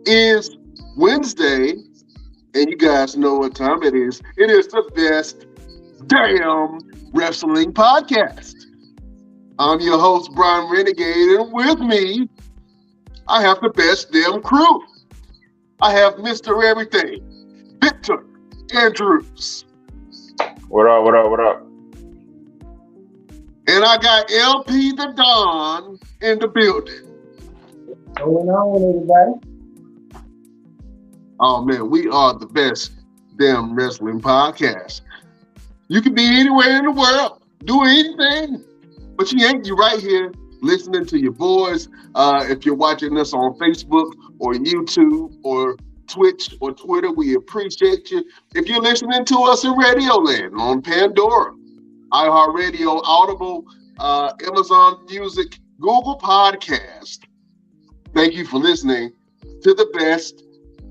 is Wednesday, and you guys know what time it is. It is the best damn wrestling podcast. I'm your host, Brian Renegade, and with me, I have the best damn crew. I have Mr. Everything, Victor Andrews. What up, what up, what up? And I got LP the Don in the building. What's going on, everybody? Oh man, we are the best damn wrestling podcast. You can be anywhere in the world, do anything, but you ain't. You right here listening to your boys. If you're watching us on Facebook or YouTube or Twitch or Twitter, we appreciate you. If you're listening to us in Radioland on Pandora, iHeartRadio, Audible, Amazon Music, Google Podcast, thank you for listening to the best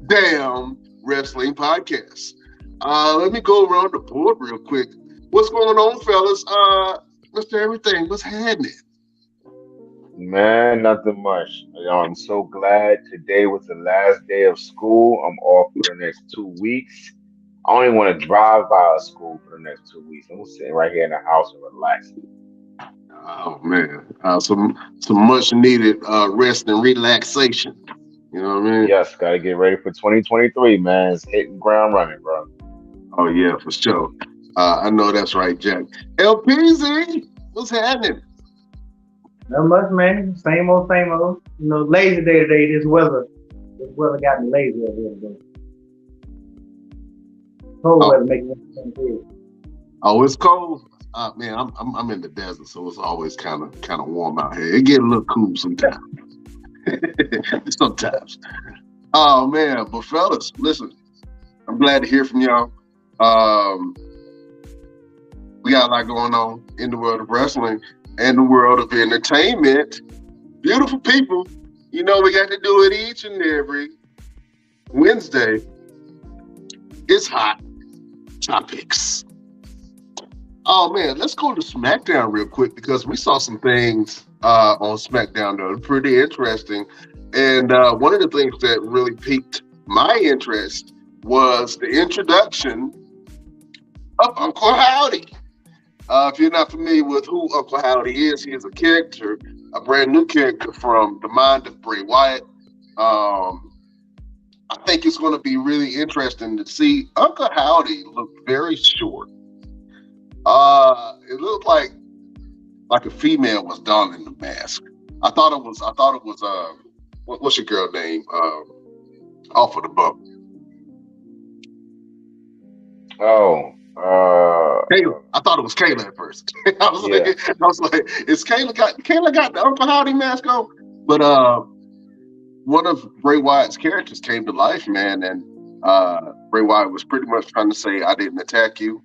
damn wrestling podcast. Let me go around the board real quick. What's going on, fellas? Mr. Everything, what's happening? Man, nothing much. I'm so glad today was the last day of school. I'm off for the next 2 weeks. I don't even want to drive by a school for the next 2 weeks. I'm sitting right here in the house and relaxing. Oh man, some much needed rest and relaxation. You know what I mean? Yes, gotta get ready for 2023, man. It's hitting ground running, bro. Oh yeah, for sure. I know that's right, Jack. LPZ, what's happening? Not much, man. Same old, same old. You know, lazy day today. This weather got me lazy over here today. Cold weather making me good. Oh, it's cold. Man, I'm in the desert, so it's always kind of warm out here. It get a little cool sometimes. Sometimes. Oh man, but fellas, listen. I'm glad to hear from y'all. We got a lot going on in the world of wrestling and the world of entertainment. Beautiful people. You know we got to do it each and every Wednesday. It's hot topics. Oh man, let's go to SmackDown real quick because we saw some things on SmackDown that are pretty interesting. And one of the things that really piqued my interest was the introduction of Uncle Howdy. If you're not familiar with who Uncle Howdy is, he is a character, a brand new character from the mind of Bray Wyatt. I think it's going to be really interesting to see. Uncle Howdy looked very short. It looked like a female was donning the mask. I thought it was what's your girl name? Off of the bump. Kayla. I thought it was Kayla at first. I was like, is Kayla got the Uncle Howdy mask on? But one of Bray Wyatt's characters came to life, man, and Bray Wyatt was pretty much trying to say, I didn't attack you.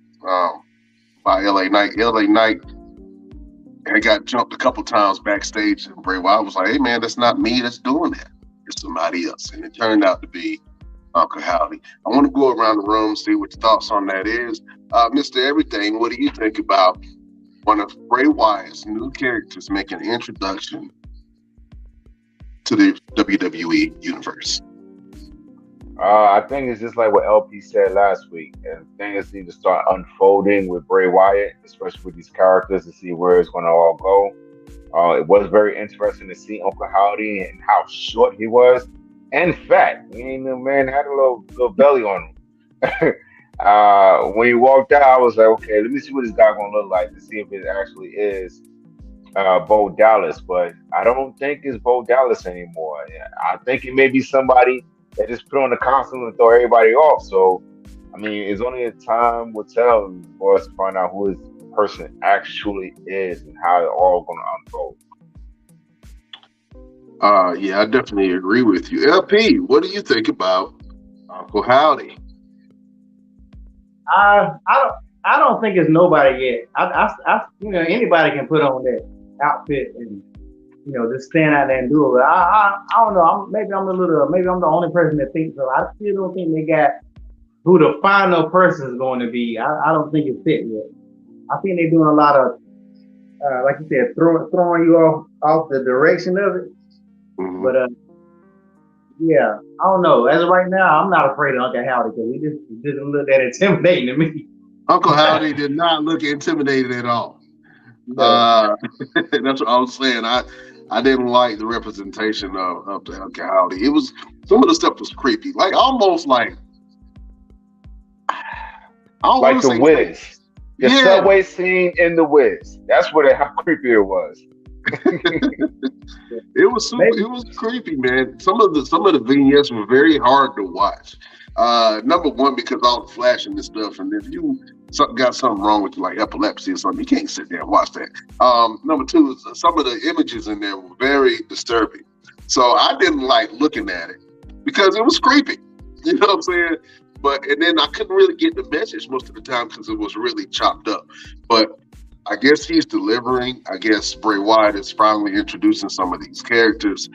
By LA Knight. LA Knight had got jumped a couple times backstage, and Bray Wyatt was like, hey man, that's not me that's doing that. It's somebody else. And it turned out to be Uncle Howdy. I want to go around the room, see what your thoughts on that is. Mr. Everything, what do you think about one of Bray Wyatt's new characters making an introduction to the WWE universe? I think it's just like what LP said last week, and things need to start unfolding with Bray Wyatt, especially with these characters, to see where it's going to all go. It was very interesting to see Uncle Howdy and how short he was, and fat. I mean, the man had a little belly on him. When he walked out, I was like, okay, let me see what this guy going to look like to see if it actually is Bo Dallas. But I don't think it's Bo Dallas anymore. I think it may be somebody they just put on the costume and throw everybody off. So, I mean, it's only a time will tell for us to find out who this person actually is and how it all going to unfold. Yeah, I definitely agree with you. LP, what do you think about Uncle Howdy? I don't think it's nobody yet. I anybody can put on that outfit and just stand out there and do it. But I don't know. Maybe I'm the only person that thinks so. I still don't think they got who the final person is going to be. I don't think it's fit yet. I think they're doing a lot of, like you said, throwing you off the direction of it. Mm-hmm. But Yeah, I don't know. As of right now, I'm not afraid of Uncle Howdy because he doesn't look that intimidating to me. Uncle Howdy did not look intimidated at all. No. That's what I was saying. I didn't like the representation of the Uncle Howdy. It was some of the stuff was creepy, like almost like I don't want Like to the say, Wiz. The yeah. subway scene in the Wiz. That's what how creepy it was. It was super. Maybe It was creepy, man. Some of the vignettes were very hard to watch. Number one, because all the flashing and stuff, and if you got something wrong with you, like epilepsy or something, you can't sit there and watch that. Number two, is some of the images in there were very disturbing, so I didn't like looking at it because it was creepy. You know what I'm saying? But and then I couldn't really get the message most of the time because it was really chopped up. But I guess he's delivering. I guess Bray Wyatt is finally introducing some of these characters.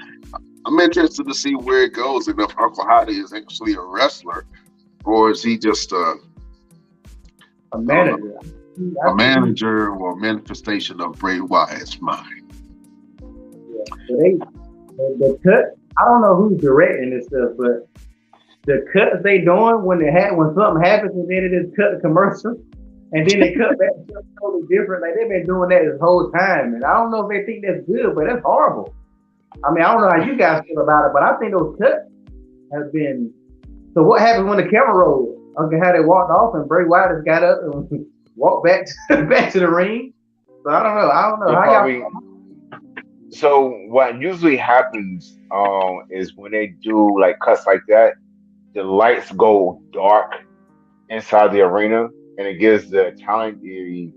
I'm interested to see where it goes and if Uncle Howdy is actually a wrestler or is he just a manager. a manager or a manifestation of Bray Wyatt's mind. Yeah. But the cut. I don't know who's directing this stuff, but the cuts they doing when something happens and then it is cut the commercial and then they cut back to something totally different. Like they've been doing that this whole time, and I don't know if they think that's good, but that's horrible. I mean, I don't know how you guys feel about it, but I think those cuts have been. So what happens when the camera rolls? Okay, how they walked off and Bray Wyatt has got up and walked back to the ring. So I don't know. I don't know It how probably. y'all. So what usually happens is when they do like cuts like that, the lights go dark inside the arena, and it gives the talent the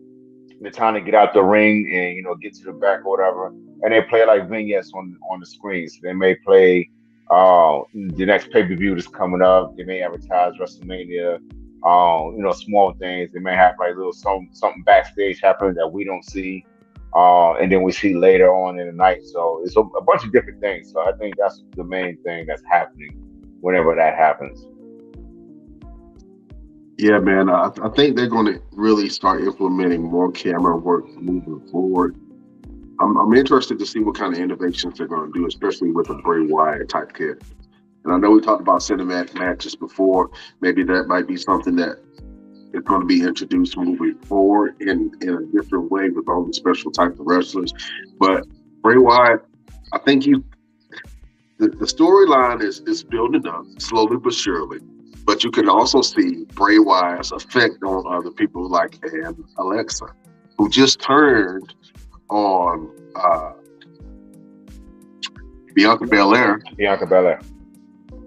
time to get out the ring and get to the back or whatever. And they play like vignettes on the screen. So they may play the next pay per view that's coming up. They may advertise WrestleMania. Small things. They may have like little something backstage happening that we don't see. And then we see later on in the night. So it's a bunch of different things. So I think that's the main thing that's happening whenever that happens. Yeah, man. I think they're going to really start implementing more camera work moving forward. I'm interested to see what kind of innovations they're going to do, especially with a Bray Wyatt type character. And I know we talked about cinematic matches before. Maybe that might be something that is going to be introduced moving forward in a different way with all the special type of wrestlers. But Bray Wyatt, I think the storyline is building up slowly but surely. But you can also see Bray Wyatt's effect on other people like Alexa, who just turned on Bianca Belair. Bianca Belair.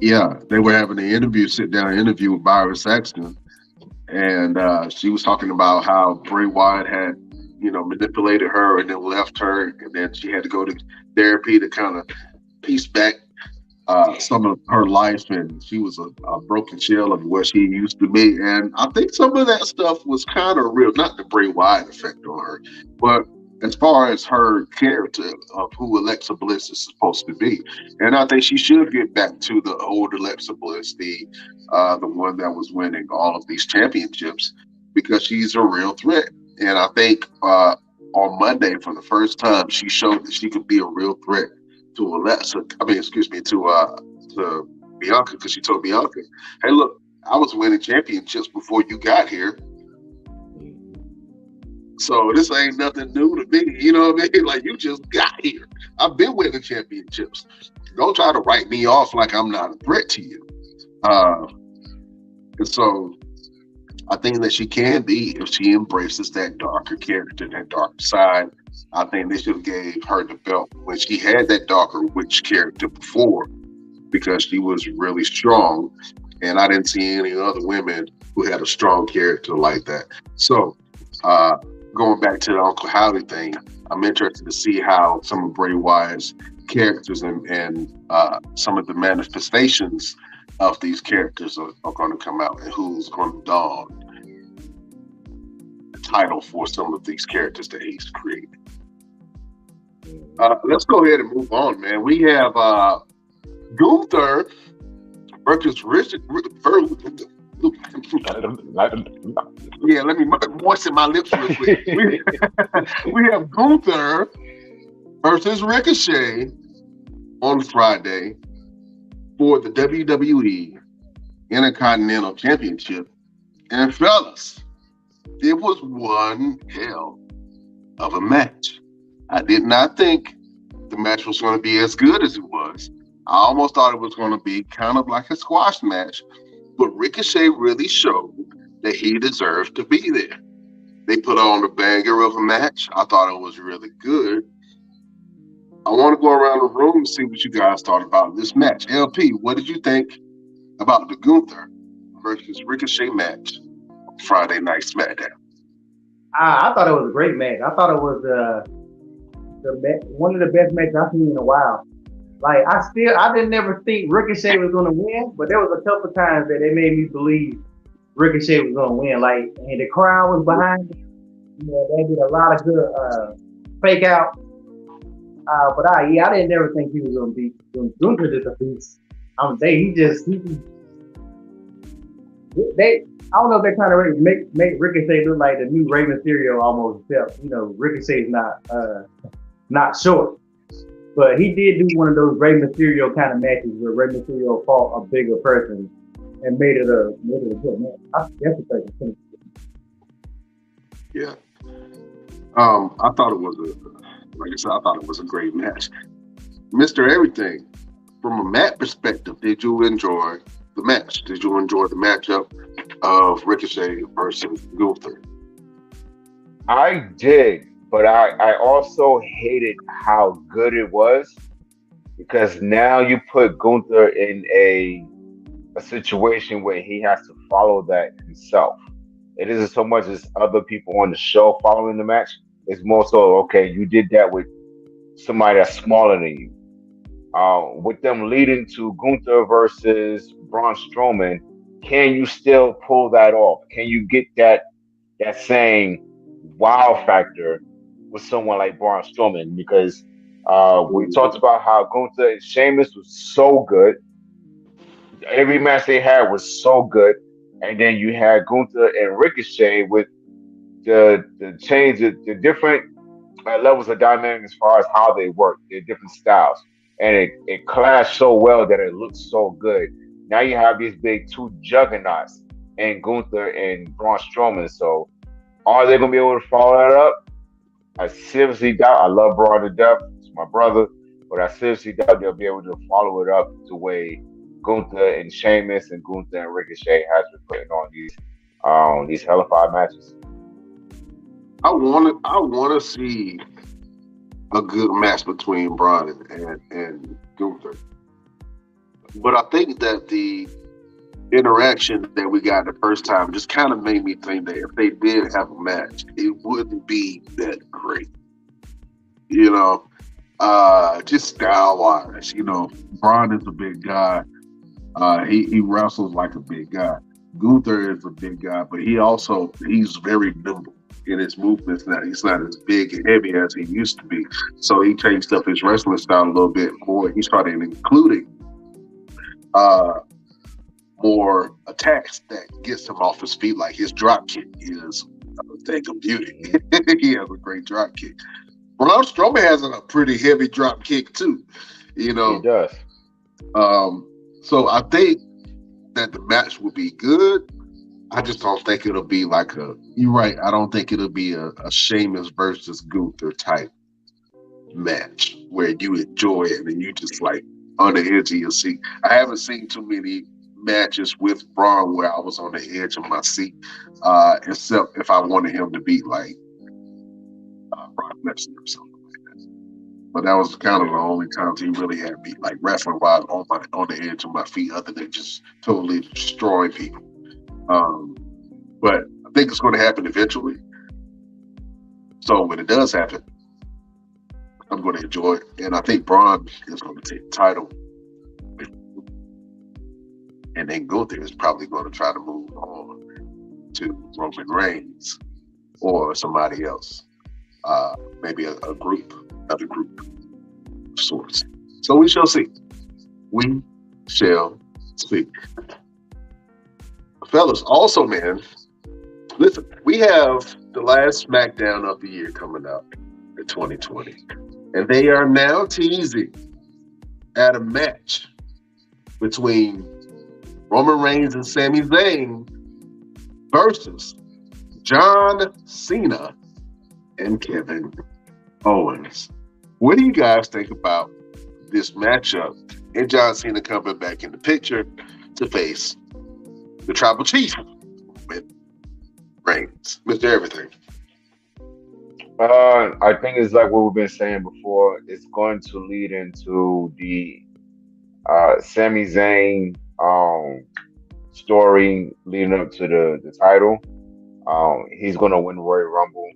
Yeah, they were having an sit-down interview with Byron Saxton, and she was talking about how Bray Wyatt had, manipulated her and then left her, and then she had to go to therapy to kind of piece back some of her life, and she was a broken shell of what she used to be. And I think some of that stuff was kind of real, not the Bray Wyatt effect on her, but as far as her character of who Alexa Bliss is supposed to be. And I think she should get back to the old Alexa Bliss, the one that was winning all of these championships, because she's a real threat. And I think on Monday, for the first time, she showed that she could be a real threat to Alexa. To Bianca, because she told Bianca, "Hey, look, I was winning championships before you got here. So this ain't nothing new to me. You know what I mean? Like, you just got here. I've been winning championships. Don't try to write me off like I'm not a threat to you." And so I think that she can be, if she embraces that darker character, that darker side. I think they should have gave her the belt when she had that darker witch character before, because she was really strong, and I didn't see any other women who had a strong character like that. So, going back to the Uncle Howdy thing, I'm interested to see how some of Bray Wyatt's characters and some of the manifestations of these characters are going to come out, and who's going to don the title for some of these characters that he's created. Let's go ahead and move on, man. We have Gunther versus Richard. Yeah, let me moisten my lips real quick. We have Gunther versus Ricochet on Friday for the WWE Intercontinental Championship. And fellas, it was one hell of a match. I did not think the match was going to be as good as it was. I almost thought it was going to be kind of like a squash match, but Ricochet really showed that he deserved to be there. They put on a banger of a match. I thought it was really good. I want to go around the room and see what you guys thought about this match. LP, what did you think about the Gunther versus Ricochet match on Friday Night SmackDown? I thought it was a great match. I thought it was one of the best matches I've seen in a while. Like I didn't never think Ricochet was going to win, but there was a couple of times that they made me believe Ricochet was going to win. Like, and the crowd was behind him. You know, they did a lot of good fake out. But I didn't never think he was going to beat Gunther. Just a beast. I don't know if they're trying to make Ricochet look like the new Rey Mysterio almost. Except, you know, Ricochet's not short. But he did do one of those Rey Mysterio kind of matches where Rey Mysterio fought a bigger person and made it a good match. I definitely think. Yeah. I thought it was I thought it was a great match. Mr. Everything, from a Matt perspective, did you enjoy the match? Did you enjoy the matchup of Ricochet versus Gunther? I did, but I also hated how good it was, because now you put Gunther in a situation where he has to follow that himself. It isn't so much as other people on the show following the match. It's more so, okay, you did that with somebody that's smaller than you. With them leading to Gunther versus Braun Strowman, can you still pull that off? Can you get that same wow factor with someone like Braun Strowman? Because we talked about how Gunther and Sheamus was so good. Every match they had was so good. And then you had Gunther and Ricochet with the change, the different levels of dynamic as far as how they work, their different styles. And it clashed so well that it looked so good. Now you have these big two juggernauts and Gunther and Braun Strowman. So are they going to be able to follow that up? I seriously doubt. I love Braun to death. It's my brother. But I seriously doubt they'll be able to follow it up the way Gunther and Sheamus and Gunther and Ricochet has been putting on these hellified matches. I want to see a good match between Braun and Gunther, but I think that the interaction that we got the first time just kind of made me think that if they did have a match, it wouldn't be that great. You know, just style wise. You know, Braun is a big guy. He wrestles like a big guy. Gunther is a big guy, but he's very nimble in his movements now. He's not as big and heavy as he used to be. So he changed up his wrestling style a little bit more. He started including more attacks that gets him off his feet, like his drop kick is a thing of beauty. He has a great drop kick. Braun Strowman has a pretty heavy drop kick too. You know, he does. So I think that the match will be good. I just don't think it'll be like you're right, I don't think it'll be a Sheamus versus Gunther type match where you enjoy it and you just like on the edge of your seat. I haven't seen too many matches with Braun where I was on the edge of my seat, except if I wanted him to beat like Brock Lesnar or something like that. But that was kind of the only times he really had me like wrestling wise on the edge of my feet, other than just totally destroying people. But I think it's going to happen eventually. So when it does happen, I'm going to enjoy it. And I think Braun is going to take the title. And then Gunther is probably going to try to move on to Roman Reigns or somebody else. Maybe another group of sorts. So we shall see. We shall see. Fellas, also, man, listen, we have the last SmackDown of the year coming up in 2020. And they are now teasing at a match between Roman Reigns and Sami Zayn versus John Cena and Kevin Owens. What do you guys think about this matchup and John Cena coming back in the picture to face the Tribal Chief with Reigns, Mr. Everything? I think it's like what we've been saying before. It's going to lead into the Sami Zayn story leading up to the title. He's going to win Royal Rumble,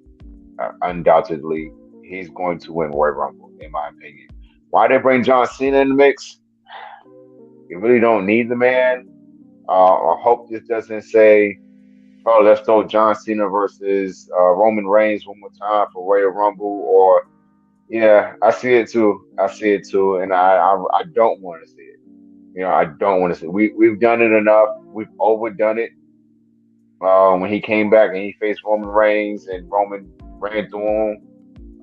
undoubtedly. He's going to win Royal Rumble, in my opinion. Why they bring John Cena in the mix? You really don't need the man. I hope this doesn't say, "Oh, let's throw John Cena versus Roman Reigns one more time for Royal Rumble." Or, yeah, I see it too. I see it too, and I don't want to see it. I don't want to see it. We've done it enough. We've overdone it. When he came back and he faced Roman Reigns and Roman ran through him,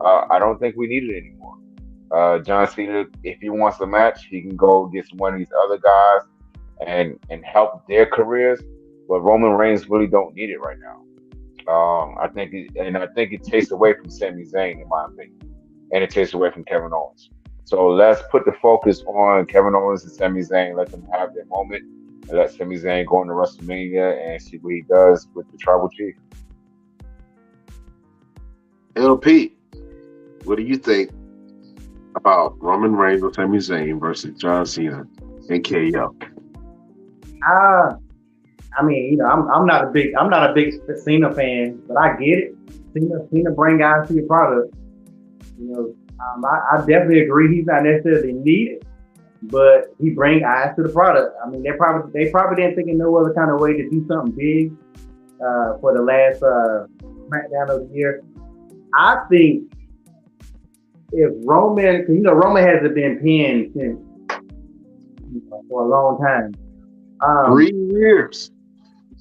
I don't think we need it anymore. John Cena, if he wants a match, he can go get one of these other guys and help their careers. But Roman Reigns really don't need it right now. I think it takes away from Sami Zayn, in my opinion, and it takes away from Kevin Owens. So let's put the focus on Kevin Owens and Sami Zayn. Let them have their moment, and let Sami Zayn go into WrestleMania and see what he does with the Tribal Chief. LP, what do you think about Roman Reigns or Sami Zayn versus John Cena and KO? I mean, I'm not a big Cena fan, but I get it. Cena bring guys to your product. I definitely agree he's not necessarily needed, but he bring eyes to the product. I mean, they probably didn't think of no other kind of way to do something big for the last SmackDown of the year. I think if Roman, because Roman hasn't been pinned since for a long time. 3 years.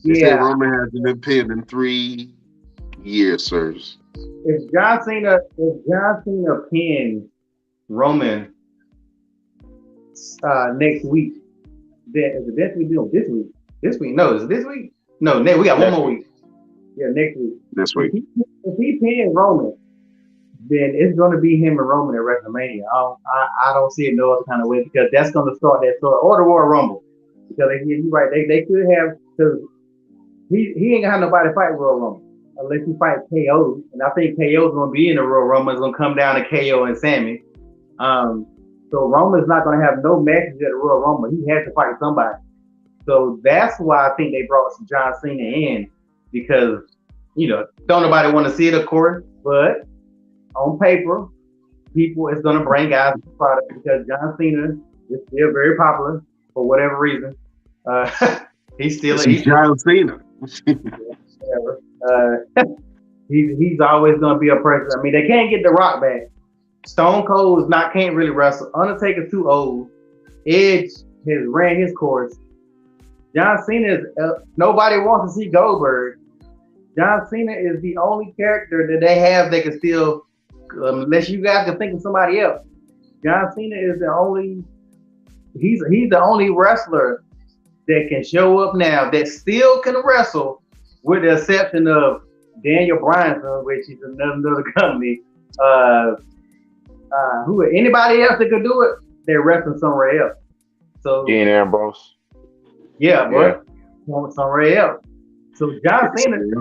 They say Yeah, Roman hasn't been pinned in 3 years, sirs. if John Cena pins Roman next week, then is it this week? No, this week. This week? No, is it this week? No, we got one more week. Yeah, next week. This week. If he pins Roman, then it's going to be him and Roman at WrestleMania. I don't see it no other kind of way, because that's going to start that story, or the Royal Rumble. Because you're right, they could have, because he ain't gonna have nobody fight Royal Rumble unless he fight KO, and I think KO's gonna be in the Royal Rumble. It's gonna come down to KO and Sammy. So Roman's not gonna have no matches at the Royal Rumble. He has to fight somebody. So that's why I think they brought John Cena in, because don't nobody want to see it, of course, but on paper, people is gonna bring guys to the product, because John Cena is still very popular for whatever reason. He's John Cena. whatever. He's always going to be a person. I mean, they can't get The Rock back. Stone Cold can't really wrestle. Undertaker's too old. Edge has ran his course. John Cena is nobody wants to see Goldberg. John Cena is the only character that they have that can still, unless you guys can think of somebody else. John Cena is the only. He's the only wrestler that can show up now that still can wrestle, with the exception of Daniel Bryan, which is another company. Anybody else that could do it, they're wrestling somewhere else. So Dean Ambrose. Yeah, but somewhere else. So John Cena is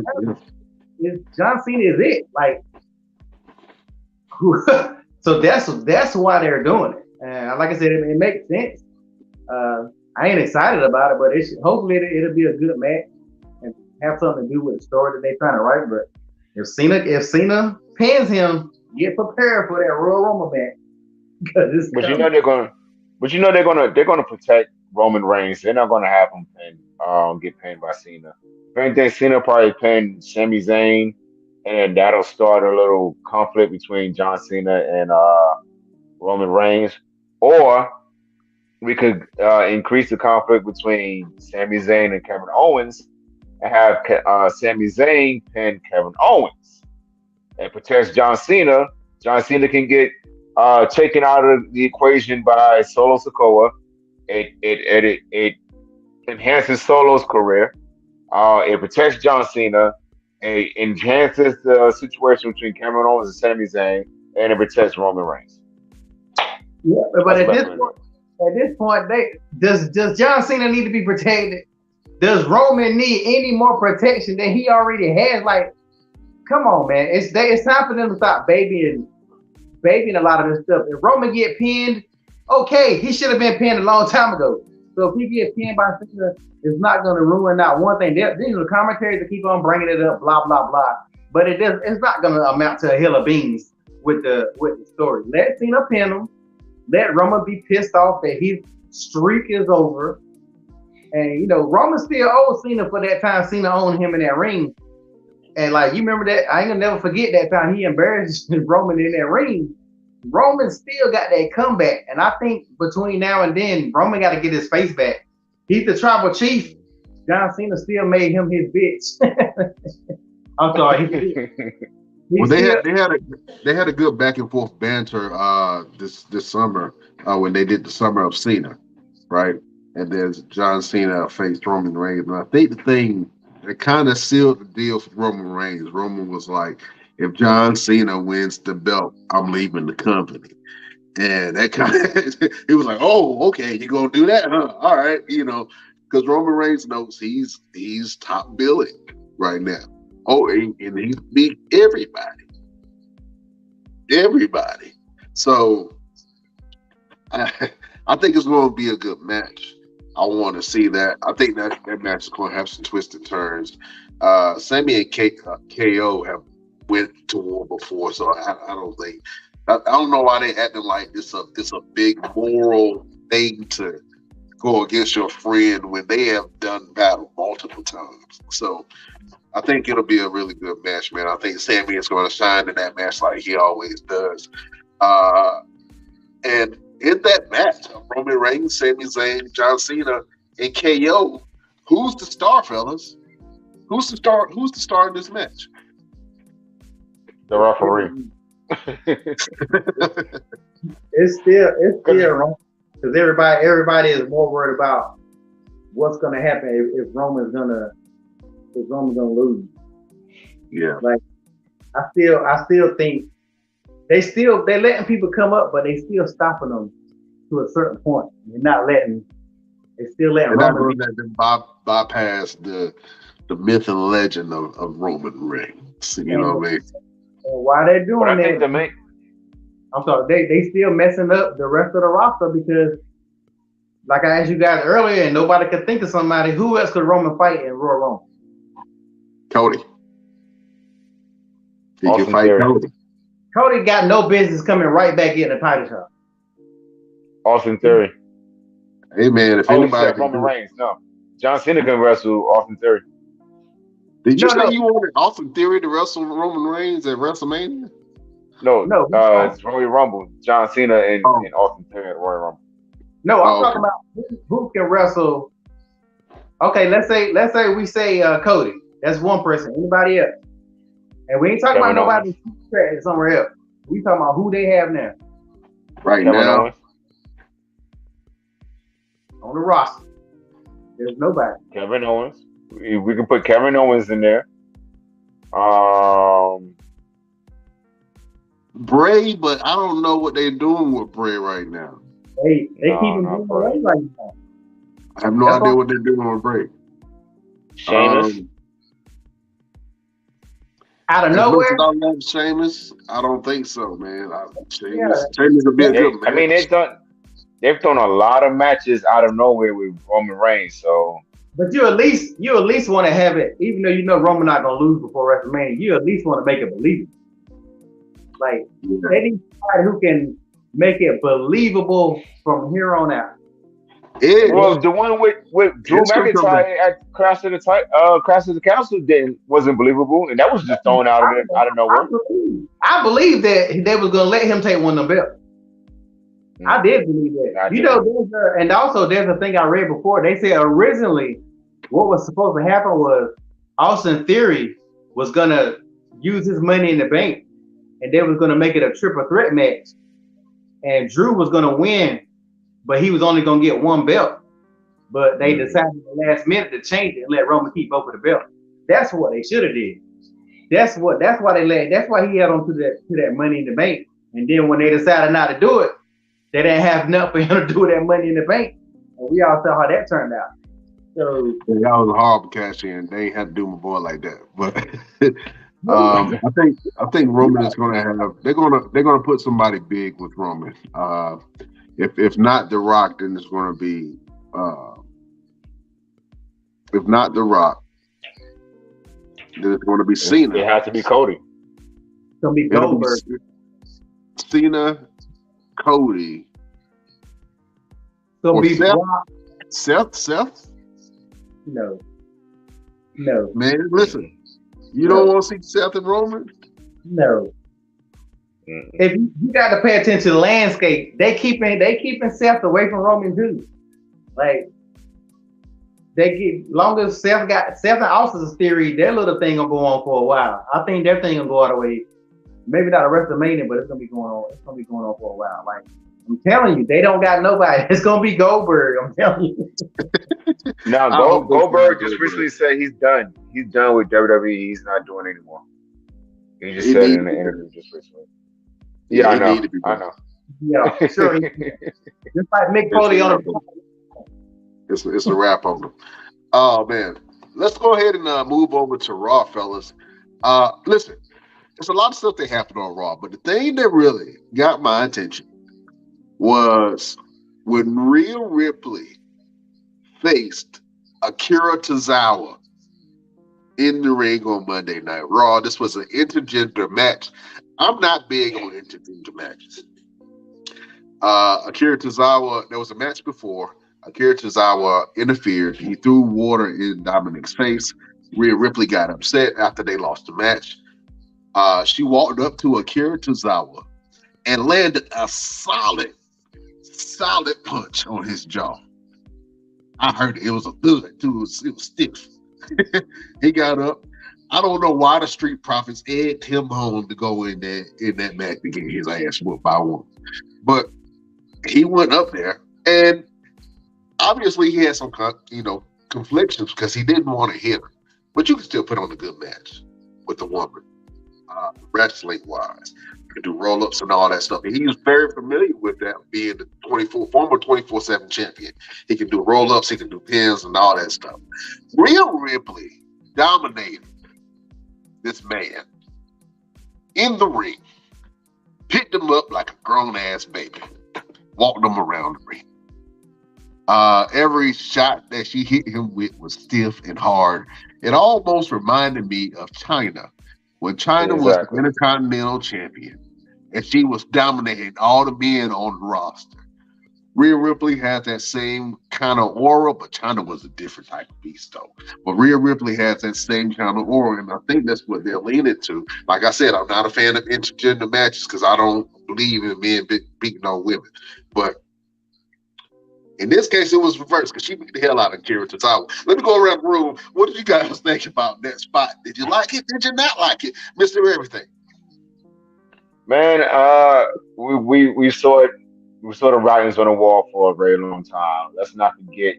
it. Like, so that's why they're doing it. And like I said, it makes sense. I ain't excited about it, but hopefully it'll be a good match and have something to do with the story that they're trying to write. But if Cena pins him, get prepared for that Royal Rumble match. But they're gonna protect Roman Reigns. They're not gonna have him get pinned by Cena. If anything, Cena probably pin Sami Zayn, and that'll start a little conflict between John Cena and Roman Reigns. Or we could increase the conflict between Sami Zayn and Kevin Owens, and have Sami Zayn pin Kevin Owens. It protects John Cena. John Cena can get taken out of the equation by Solo Sikoa, It enhances Solo's career. It protects John Cena. It enhances the situation between Cameron Owens and Sami Zayn, and it protects Roman Reigns. Yeah, but That's at the this best way to do point, it. does John Cena need to be protected? Does Roman need any more protection than he already has? Like, come on, man. It's time for them to stop babying a lot of this stuff. If Roman get pinned, okay, he should have been pinned a long time ago. So if he get pinned by Cena, it's not going to ruin out one thing. These are the commentators that keep on bringing it up, blah blah blah. But it's not going to amount to a hill of beans with the story. Let Cena pin him. Let Roman be pissed off that his streak is over. And Roman still owes Cena for that time Cena owned him in that ring. And like, you remember that? I ain't gonna never forget that time he embarrassed Roman in that ring. Roman still got that comeback, and I think between now and then, Roman got to get his face back. He's the tribal chief. John Cena still made him his bitch. I'm sorry. Well, they had a good back and forth banter this summer when they did the Summer of Cena, right? And then John Cena faced Roman Reigns, and I think the thing that kind of sealed the deal for Roman Reigns. Roman was like, if John Cena wins the belt, I'm leaving the company. And that kind of, he was like, oh, okay, you gonna do that, huh? All right, because Roman Reigns knows he's top billing right now. Oh, and he beat everybody. So I think it's going to be a good match. I want to see that. I think that match is going to have some twists and turns. Sammy and KO have went to war before, so I don't think. I don't know why they acting like it's a big moral thing to go against your friend when they have done battle multiple times. So I think it'll be a really good match, man. I think Sammy is going to shine in that match like he always does. And in that match, Roman Reigns, Sami Zayn, John Cena, and KO, who's the star, fellas? Who's the star? Who's the star in this match? The referee. It's still wrong because everybody is more worried about what's going to happen if Roman's gonna lose. Yeah. Like I still think they're letting people come up, but they still stopping them to a certain point. They're still letting Roman bypass the myth and legend of Roman Reigns. You know what I mean? And why they're doing But I that? think I'm sorry, they still messing up the rest of the roster because, like I asked you guys earlier, and nobody could think of somebody. Who else could Roman fight in Royal Rumble? Cody. He can fight Cody. Cody got no business coming right back in the title shot. Austin Theory. Hey man, if anybody Roman Reigns, no. John Cena can wrestle Austin Theory. Did you say you wanted Austin Theory to wrestle Roman Reigns at WrestleMania? No. It's Royal Rumble. John Cena and Austin Theory at Royal Rumble. No, I'm talking about who can wrestle. Okay, let's say we say Cody. That's one person. Anybody else? And we ain't talking about nobody somewhere else. We talking about who they have now. Right now. On the roster. There's nobody. Kevin Owens. We can put Kevin Owens in there. Bray, but I don't know what they're doing with Bray right now. They keep him moving away right now. I have no idea what they're doing with Bray. Sheamus. Out of nowhere. I love Sheamus. I don't think so, man. Sheamus a bit good. I mean, they've done a lot of matches out of nowhere with Roman Reigns. So, but you at least want to have it, even though Roman not gonna lose before WrestleMania. You at least want to make it believable. Like they need somebody who can make it believable from here on out. Well, the one with Drew McIntyre at Crash of the Council wasn't believable, and that was just thrown out of nowhere. I believe that they was gonna let him take one of the belts. I did believe that. And also there's a thing I read before. They said originally what was supposed to happen was Austin Theory was gonna use his money in the bank, and they was gonna make it a triple threat match, and Drew was gonna win but he was only gonna get one belt. But they decided at the last minute to change it and let Roman keep both of the belt. That's what they should have did. That's why they let. That's why he held on to that Money in the Bank. And then when they decided not to do it, they didn't have enough for him to do that Money in the Bank. And we all saw how that turned out. So that was a horrible cash in. They ain't had to do my boy like that. But I think Roman is gonna have. They're gonna put somebody big with Roman. If not The Rock, then it's gonna be. If not The Rock, then it's going to be Cena. It has to be Cody. It's going to be Goldberg. Cena, Cody. It's going to be Seth? No. Man, listen. You don't want to see Seth and Roman? No. If you got to pay attention to the landscape, they keeping Seth away from Roman too. Like, they get long as Seth and Austin's theory, their little thing gonna go on for a while. I think their thing gonna go all the way. Maybe not a WrestleMania, but it's gonna be going on. It's gonna be going on for a while. Like, I'm telling you, they don't got nobody. It's gonna be Goldberg. I'm telling you. Now Goldberg just recently said he's done. He's done with WWE. He's not doing anymore. He just said in an interview just recently. Yeah, I know. Yeah, sure. Just like Mick Foley on the. It's a wrap on them. Oh man, let's go ahead and move over to Raw, fellas. Listen, there's a lot of stuff that happened on Raw, but the thing that really got my attention was when Rhea Ripley faced Akira Tozawa in the ring on Monday Night Raw. This was an intergender match. I'm not big on intergender matches. Akira Tozawa, there was a match before. Akira Tozawa interfered. He threw water in Dominic's face. Rhea Ripley got upset after they lost the match. She walked up to Akira Tozawa and landed a solid punch on his jaw. I heard it was a thud too. It was stiff. He got up. I don't know why the Street Profits egged him home to go in that match to get his ass whooped by one. But he went up there and obviously, he had some, conflictions because he didn't want to hit her. But you can still put on a good match with the woman, wrestling-wise. You can do roll-ups and all that stuff. And he was very familiar with that, being the former 24/7 champion. He can do roll-ups, he can do pins and all that stuff. Rhea Ripley dominated this man in the ring, picked him up like a grown-ass baby, walked him around the ring. Every shot that she hit him with was stiff and hard. It almost reminded me of Chyna when Chyna was the Intercontinental Champion and she was dominating all the men on the roster. Rhea Ripley had that same kind of aura, but Chyna was a different type of beast, though. But Rhea Ripley has that same kind of aura, and I think that's what they're leaning to. Like I said, I'm not a fan of intergender matches because I don't believe in men beating on women. But in this case, it was reversed because she beat the hell out of Akira Tozawa. Let me go around the room. What did you guys think about that spot? Did you like it? Did you not like it? Mr. Everything. Man, we saw it. We saw the writings on the wall for a very long time. Let's not forget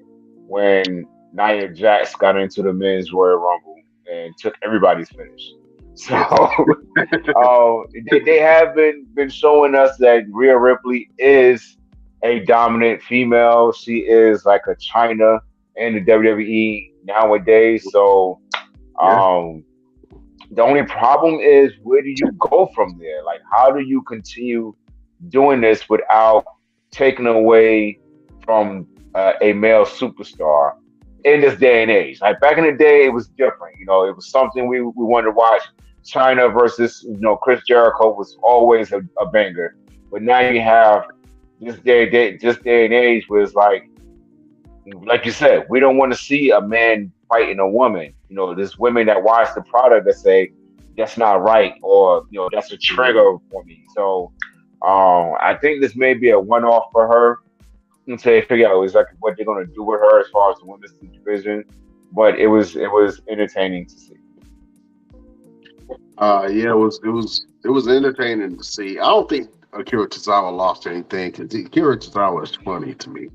when Nia Jax got into the men's Royal Rumble and took everybody's finish. So they have been showing us that Rhea Ripley is a dominant female. She is like a Chyna in the WWE nowadays. So the only problem is, where do you go from there? Like, how do you continue doing this without taking away from a male superstar in this day and age? Like, back in the day, it was different. It was something we wanted to watch. Chyna versus Chris Jericho was always a banger. But now you have this day and age where it's like you said, we don't want to see a man fighting a woman. There's women that watch the product that say that's not right, or that's a trigger for me. So I think this may be a one-off for her until they figure out exactly what they're going to do with her as far as the women's division. But it was entertaining to see. It was entertaining to see. I don't think Akira Tozawa lost anything because Akira Tozawa is funny to me.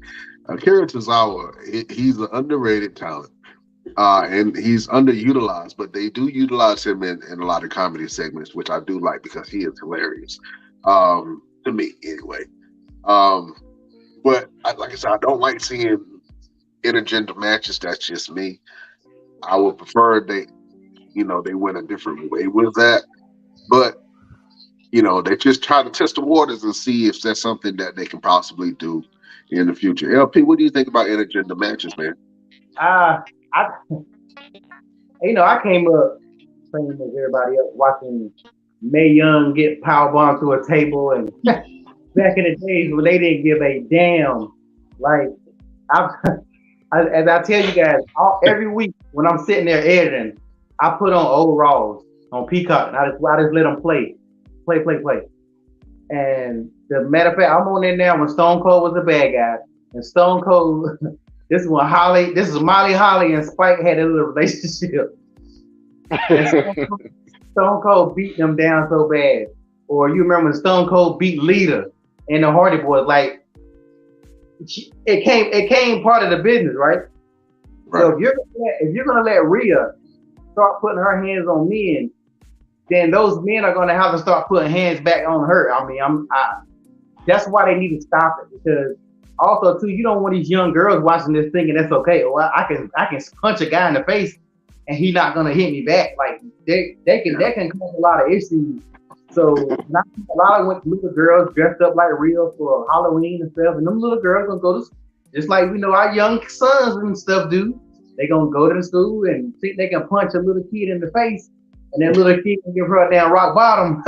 Akira Tozawa, he's an underrated talent. And he's underutilized, but they do utilize him in a lot of comedy segments, which I do like because he is hilarious. To me, anyway. But like I said, I don't like seeing intergender matches. That's just me. I would prefer they went a different way with that. But they just try to test the waters and see if that's something that they can possibly do in the future. LP, what do you think about intergender matches, man? I I came up same as everybody else watching Mae Young get powerbombed to a table, and back in the days when they didn't give a damn. Like as I tell you guys, every week when I'm sitting there editing, I put on old Raws on Peacock, and I just let them play. And the matter of fact, I'm on there now when Stone Cold was the bad guy, and Stone Cold. This is Molly Holly and Spike had a little relationship. And Stone Cold beat them down so bad. Or you remember when Stone Cold beat Lita and the Hardy Boys? Like it came part of the business, right? So if you're gonna let Rhea start putting her hands on men, then those men are gonna have to start putting hands back on her. I mean, that's why they need to stop it, because also too, you don't want these young girls watching this thinking that's okay. Well, I can punch a guy in the face and he's not gonna hit me back. Like that can cause a lot of issues. So a lot of little girls dressed up like real for Halloween and stuff, and them little girls gonna go to just like our young sons and stuff do. They gonna go to the school and think they can punch a little kid in the face, and that little kid can give her a damn rock bottom.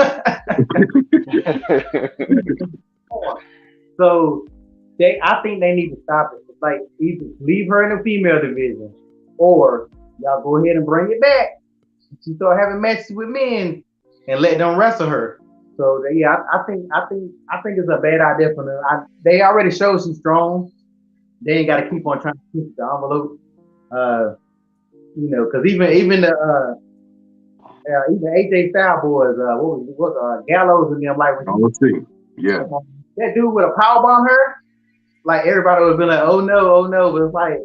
So I think they need to stop it. It's like either leave her in the female division, or y'all go ahead and bring it back. She start having matches with men and let them wrestle her. So I think it's a bad idea for them. They already showed she's strong. They ain't got to keep on trying to push the envelope. Because even AJ Styles boys, what Gallows and them, like yeah, that dude would have powerbomb her. Like everybody would have been like, oh no, but it's like,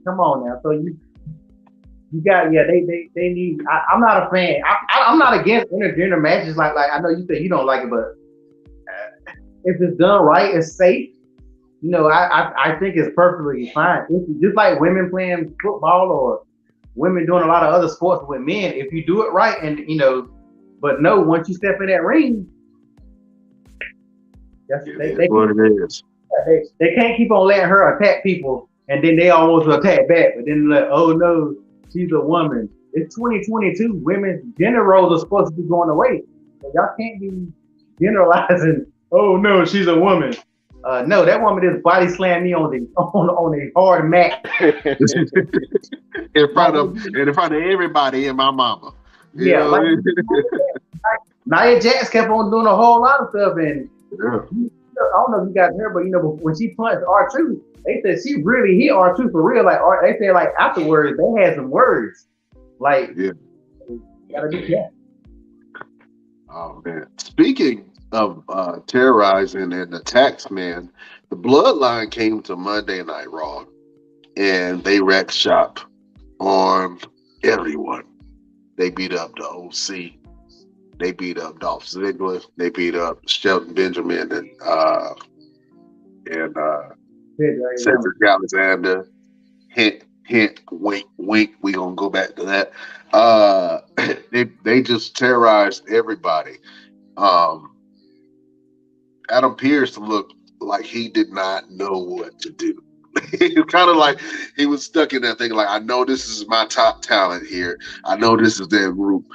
come on now. So you got, they need. I'm not a fan. I'm not against intergender matches. Like I know you said you don't like it, but if it's done right, it's safe. I think it's perfectly fine. It's just like women playing football or women doing a lot of other sports with men. If you do it right, and but no, once you step in that ring, that's what it is. They can't keep on letting her attack people, and then they almost attack back. But then like, oh no, she's a woman. It's 2022. Women's gender roles are supposed to be going away. So y'all can't be generalizing. Oh no, she's a woman. No, that woman just body slammed me on the hard mat in front of everybody and my mama. Yeah, like, Nia Jax kept on doing a whole lot of stuff, and I don't know if you guys heard, but when she punched R2, they said she really hit R2 for real. Like they said, like afterwards, they had some words. Like, gotta be careful. Oh man! Speaking of terrorizing and attacks, man, the Bloodline came to Monday Night Raw, and they wrecked shop on everyone. They beat up the OC. They beat up Dolph Ziggler. They beat up Shelton Benjamin and Cedric Alexander. Hint, hint, wink, wink. We gonna go back to that. They just terrorized everybody. Adam Pearce looked like he did not know what to do. It's kind of like he was stuck in that thing. Like, I know this is my top talent here. I know this is their group.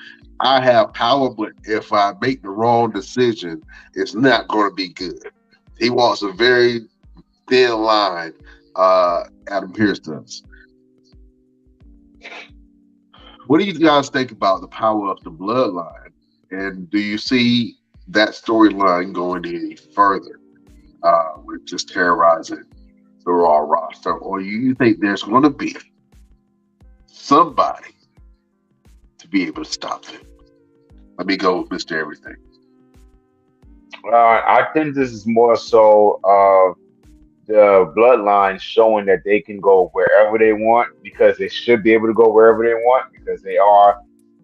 I have power, but if I make the wrong decision, it's not going to be good. He walks a very thin line. Adam Pearce does. What do you guys think about the power of the Bloodline? And do you see that storyline going any further with just terrorizing the Raw roster? Or you think there's going to be somebody to be able to stop them? Let me go with Mr. Everything. I think this is more so of the bloodline showing that they can go wherever they want because they should be able to go wherever they want because they are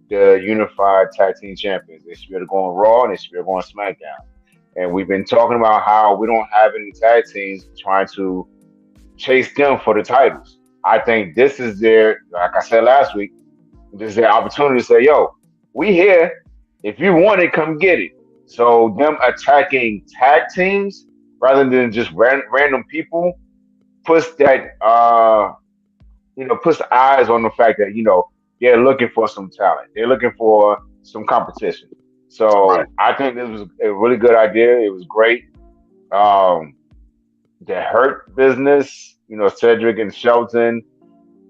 the unified tag team champions. They should be able to go on Raw and they should be able to go on SmackDown. And we've been talking about how we don't have any tag teams trying to chase them for the titles. I think this is their, like I said last week, this is their opportunity to say, yo, we here. If you want it, come get it. So them attacking tag teams rather than just random people puts that puts eyes on the fact that they're looking for some talent. They're looking for some competition. Right. So I think this was a really good idea. It was great. Um, the Hurt business, Cedric and Shelton.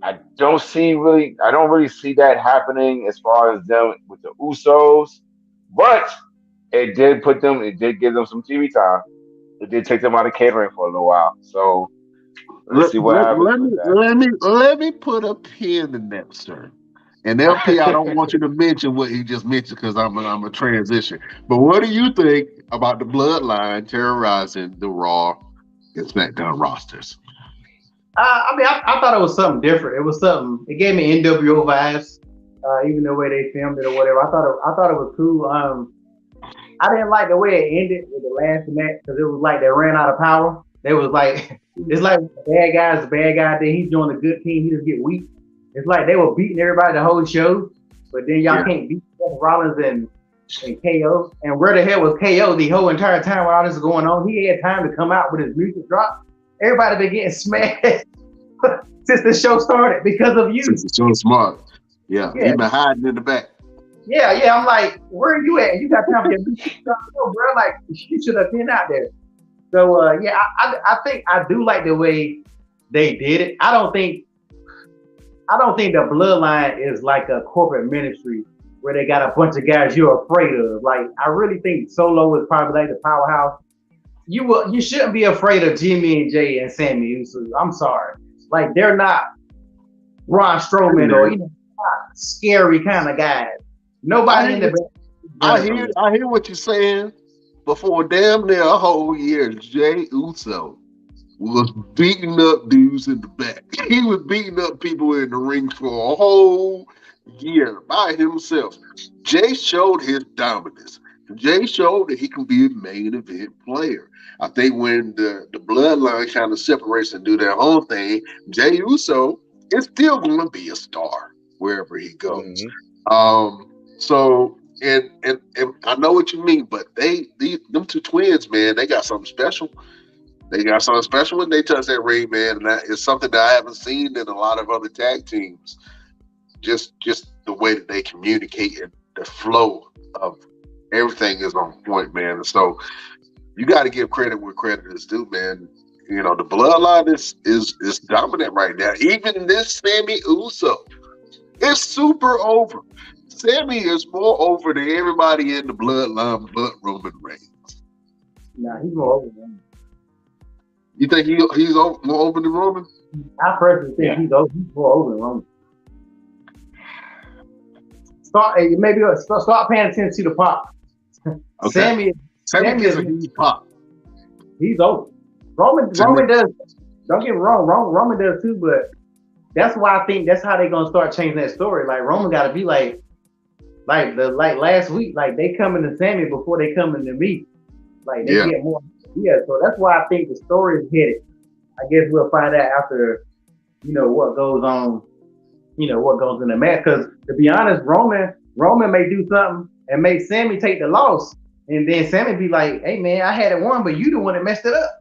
I don't really see that happening as far as them with the Usos, but it did give them some TV time. It did take them out of catering for a little while. So let's see what happens with that. Let me put a pin in that, sir. And LP, I don't want you to mention what he just mentioned because I'm a transition. But what do you think about the Bloodline terrorizing the Raw and SmackDown rosters? I thought it was something different. It was something. It gave me NWO vibes, even the way they filmed it or whatever. I thought it was cool. I didn't like the way it ended with the last match because it was like they ran out of power. They was like, it's like the bad guy. Then he's doing a good team. He just get weak. It's like they were beating everybody the whole show, but then y'all can't beat Seth Rollins and KO. And where the hell was KO the whole entire time while all this is going on? He had time to come out with his music drop. Everybody been getting smashed since the show started because of you. Since the show's smart. Yeah. He been hiding in the back. Yeah. I'm like, where are you at? You got time to get music drop, bro? Like, you should have been out there. So I think I do like the way they did it. I don't think the Bloodline is like a corporate ministry where they got a bunch of guys you're afraid of. Like, I really think Solo is probably like the powerhouse. You shouldn't be afraid of Jimmy and Jay and Sammy Uso. I'm sorry. Like, they're not Braun Strowman or scary kind of guys. Nobody in the I hear what you're saying. Before damn near a whole year, Jay Uso was beating up dudes in the back. He was beating up people in the ring for a whole year by himself. Jay showed his dominance. Jay showed that he can be a main event player. I think when the bloodline kind of separates and do their own thing, Jay Uso is still going to be a star wherever he goes. So and I know what you mean, but them two twins, man, they got something special. They got something special when they touch that ring, man, and that is something that I haven't seen in a lot of other tag teams. Just the way that they communicate and the flow of everything is on point, man. And so you got to give credit where credit is due, man. The bloodline is dominant right now. Even this Sammy Uso is super over. Sammy is more over than everybody in the bloodline but Roman Reigns. Nah, he's more over. You think he's more over than Roman? I personally think he's more over than Roman. Start paying attention to the pop. Okay. Sammy is a huge pop. He's over. Roman does. Don't get me wrong. Roman does too, but that's why I think that's how they're gonna start changing that story. Like, Roman got to be like last week. Like, they coming to Sammy before they coming to me. Like, they get more. Yeah, so that's why I think the story is headed. I guess we'll find out after, what goes on, what goes in the match. Because to be honest, Roman may do something and make Sammy take the loss, and then Sammy be like, "Hey man, I had it won, but you the one that messed it up,"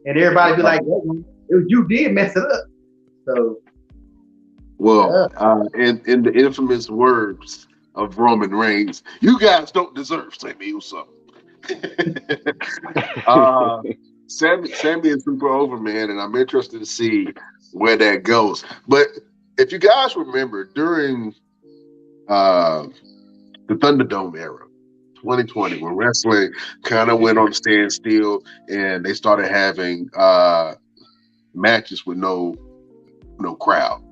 and everybody be like, "You did mess it up." So, in the infamous words of Roman Reigns, "You guys don't deserve Sammy Uso." Sammy is super over, man, and I'm interested to see where that goes. But if you guys remember, during the Thunderdome era, 2020, when wrestling kind of went on a standstill and they started having matches with no crowd.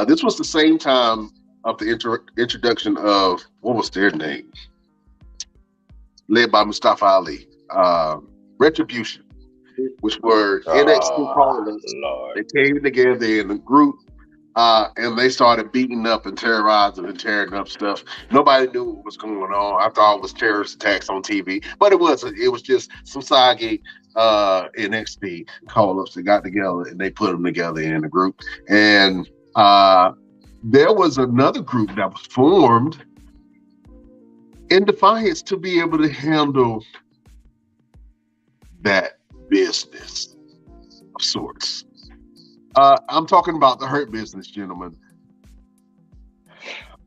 This was the same time of the introduction of, what was their name? led by Mustafa Ali. Retribution, which were NXT callers. Lord. They came together in a group, and they started beating up and terrorizing and tearing up stuff. Nobody knew what was going on. I thought it was terrorist attacks on TV, but it wasn't. It was just some Sage NXT call-ups that got together and they put them together in a group. And there was another group that was formed in defiance to be able to handle that business of sorts. I'm talking about the Hurt Business, gentlemen.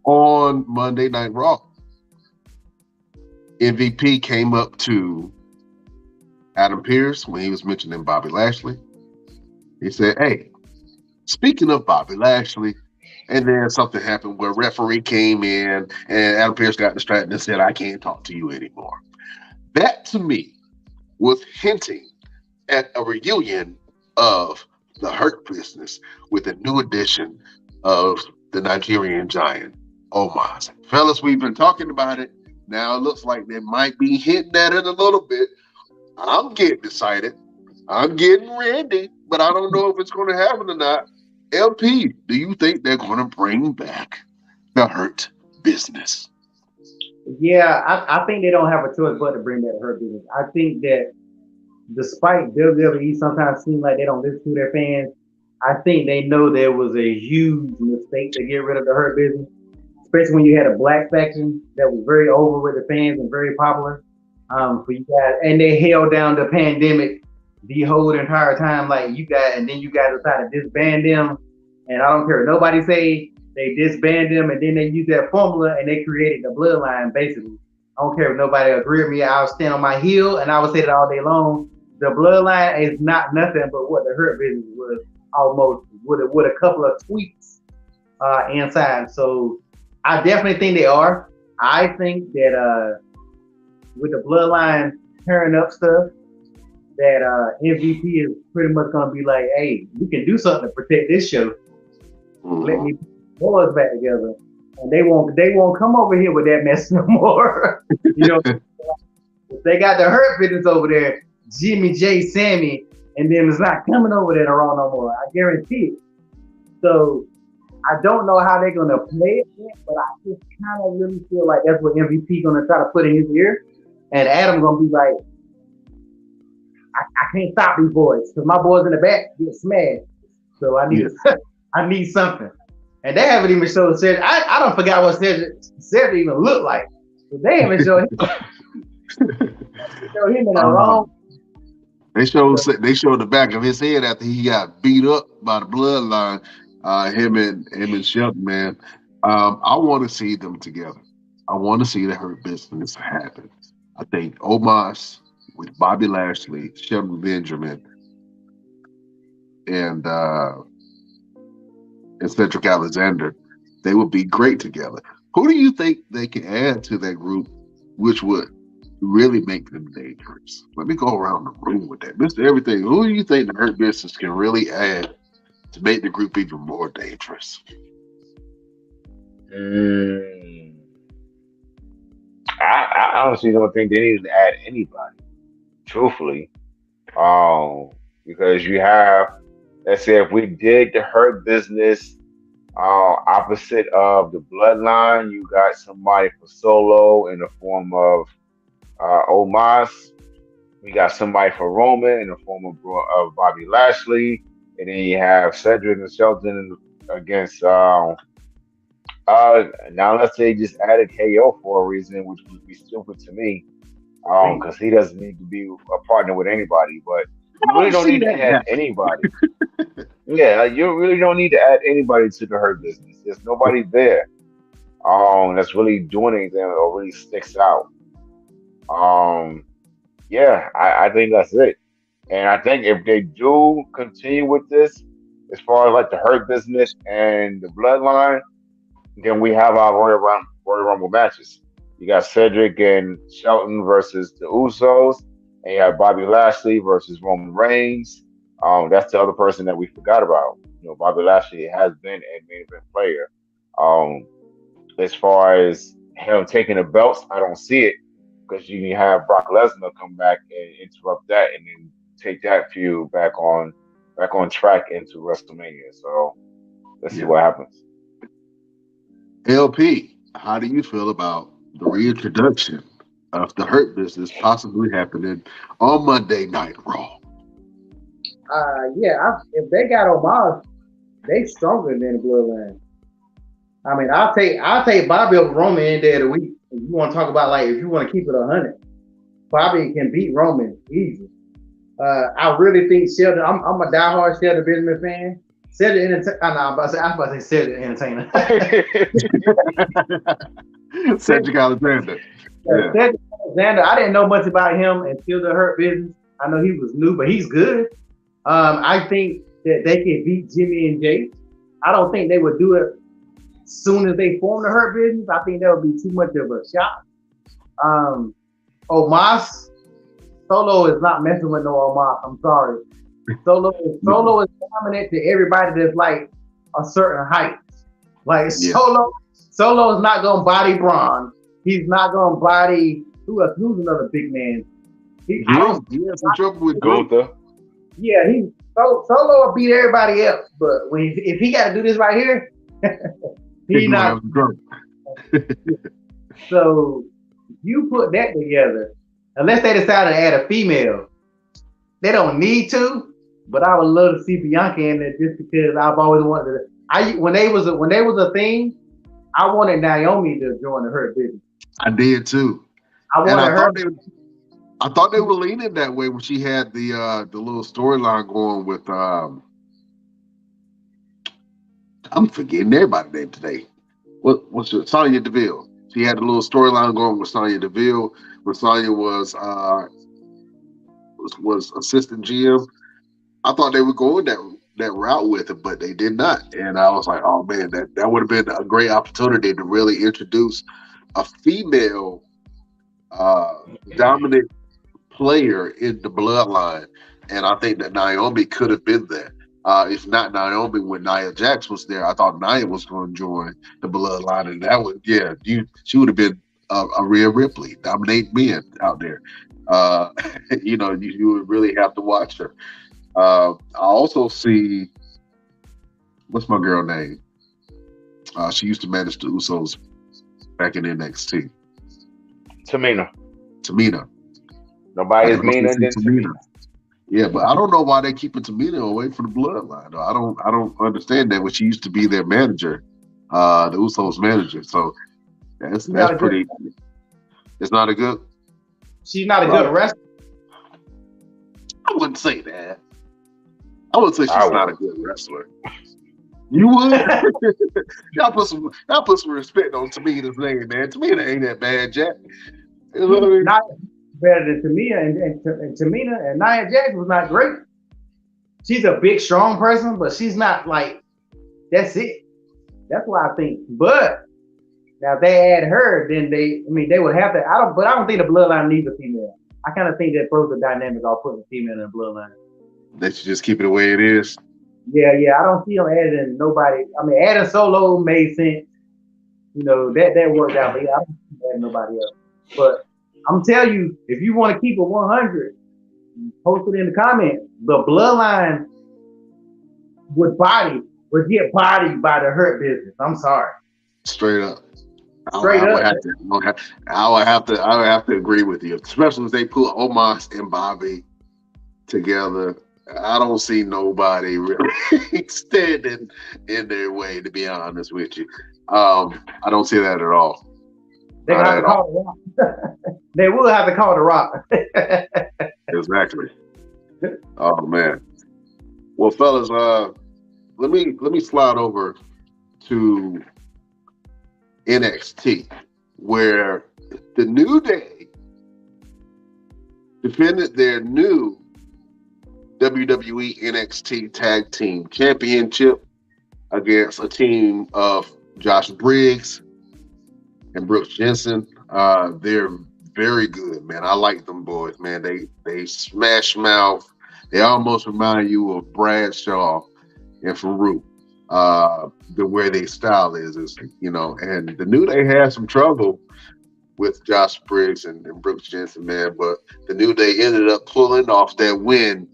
On Monday Night Raw, MVP came up to Adam Pearce when he was mentioning Bobby Lashley. He said, "Hey, speaking of Bobby Lashley," and then something happened where referee came in and Adam Pearce got distracted and said, "I can't talk to you anymore." That to me was hinting at a reunion of the Hurt Business with a new edition of the Nigerian Giant, Omos. Fellas, we've been talking about it. Now it looks like they might be hinting at it a little bit. I'm getting excited. I'm getting ready, but I don't know if it's going to happen or not. LP, do you think they're going to bring back the Hurt Business? Yeah, I think they don't have a choice but to bring that Hurt Business. I think that despite WWE sometimes seem like they don't listen to their fans, I think they know there was a huge mistake to get rid of the Hurt Business, especially when you had a black faction that was very over with the fans and very popular. For you guys, and they held down the pandemic the whole entire time, like you guys, and then you guys decided to disband them. And I don't care what nobody say, they disband them, and then they use that formula and they created the bloodline basically. I don't care if nobody agree with me. I'll stand on my heel and I will say that all day long. The bloodline is not nothing but what the Hurt Business was, almost with a couple of tweaks inside. So I definitely think they are. I think that with the bloodline tearing up stuff, that MVP is pretty much gonna be like, "Hey, we can do something to protect this show. Let me put the boys back together, and they won't come over here with that mess no more." You know, if they got the Hurt Business over there, Jimmy J, Sammy, and them is not coming over there to Raw no more. I guarantee it. So I don't know how they're gonna play it yet, but I just kind of really feel like that's what MVP gonna try to put in his ear, and Adam gonna be like, I can't stop these boys because my boys in the back get smashed. So I need I need something. And they haven't even showed Cedric. I don't forgot what Cedric even looked like. But they haven't showed him. Show him in the wrong. They showed the back of his head after he got beat up by the bloodline. Him and Shelton, man. I want to see them together. I want to see the Hurt Business happen. I think Omos with Bobby Lashley, Shelton Benjamin, and Cedric Alexander, they would be great together. Who do you think they can add to that group, which would really make them dangerous? Let me go around the room with that. Mr. Everything, who do you think the Hurt Business can really add to make the group even more dangerous? I honestly don't think they need to add anybody, truthfully. Because you have, let's say, if we did the Hurt Business opposite of the Bloodline, you got somebody for Solo in the form of Omos. We got somebody for Roman in the form of Bobby Lashley, and then you have Cedric and Shelton against. Now let's say just added KO for a reason, which would be stupid to me, because he doesn't need to be a partner with anybody. But you really don't need to add anybody. Yeah, you really don't need to add anybody to the Hurt Business. There's nobody there that's really doing anything or really sticks out. Yeah, I think that's it. And I think if they do continue with this, as far as like the Hurt Business and the Bloodline, then we have our Royal Rumble matches. You got Cedric and Shelton versus the Usos, and you have Bobby Lashley versus Roman Reigns. That's the other person that we forgot about. You know, Bobby Lashley has been a main event player. As far as him taking the belts, I don't see it because you can have Brock Lesnar come back and interrupt that, and then take that feud back on track into WrestleMania. So let's see what happens. LP, how do you feel about the reintroduction of the Hurt Business possibly happening on Monday Night Raw? If they got Omos, they stronger than the Bloodline. I mean, I'll take Bobby over Roman any day of the week. If you want to talk about if you want to keep it 100, Bobby can beat Roman easy. I really think Shelton. I'm a diehard Shelton Benjamin fan. Cedric Entertainer. I was about to say Cedric Entertainer. Cedric Alexander. Yeah. Cedric Alexander. I didn't know much about him until the Hurt Business. I know he was new, but he's good. I think that they can beat Jimmy and Jay. I don't think they would do it as soon as they form the Hurt Business. I think that would be too much of a shock. Omos. Solo is not messing with no Omos. I'm sorry. Solo is dominant to everybody that's like a certain height. Solo is not gonna body Braun. He's not gonna body who's another big man. He has some trouble with Gunther. Yeah, Solo will beat everybody else, but if he got to do this right here, he's not. So you put that together. Unless they decide to add a female, they don't need to. But I would love to see Bianca in there just because I've always wanted to. When they was a thing, I wanted Naomi to join the Hurt Business. I did too. I thought they were leaning that way when she had the little storyline going with I'm forgetting everybody's name today. What's it? Sonya Deville. She had a little storyline going with Sonya Deville. When Sonya was assistant GM, I thought they were going that route with it, but they did not. And I was like, oh man, that would have been a great opportunity to really introduce a female dominant player in the bloodline. And I think that Naomi could have been there. If not Naomi, when Nia Jax was there, I thought Nia was going to join the bloodline, and that would, she would have been a Rhea Ripley, dominate men out there. You would really have to watch her. I also see, what's my girl name? She used to manage the Usos back in NXT. Tamina. Nobody is meaner than Tamina. Yeah, but I don't know why they keeping Tamina away from the bloodline. I don't understand that when she used to be their manager, the Usos manager. So that's pretty. It's not a good. She's not a good wrestler. I wouldn't say that. I would say she's not a good wrestler. You would? y'all put some respect on Tamina's name, man. Tamina ain't that bad, Jack. You know what I mean? Not better than Tamina and Tamina and Nia Jax was not great. She's a big, strong person, but she's not like. That's it. That's why I think. But now if they add her, then they would have to. I don't think the bloodline needs a female. I kind of think that throws the dynamic off putting a female in the bloodline. They should just keep it the way it is. Yeah. I don't see them adding nobody. I mean, adding Solo made sense. That worked out. But I don't see adding nobody else. But I'm telling you, if you want to keep it 100, post it in the comments. The bloodline would get bodied by the Hurt Business. I'm sorry. Straight up. I would have to agree with you, especially if they put Omos and Bobby together. I don't see nobody really standing in their way, to be honest with you. I don't see that at all. They have to call The Rock. They will have to call The Rock. Exactly. Oh man. Well, fellas, let me slide over to NXT, where the New Day defended their new WWE NXT Tag Team Championship against a team of Josh Briggs and Brooks Jensen. They're very good, man. I like them boys, man. They smash mouth. They almost remind you of Bradshaw and Farouk. The way their style is, and the New Day had some trouble with Josh Briggs and Brooks Jensen, man. But the New Day ended up pulling off that win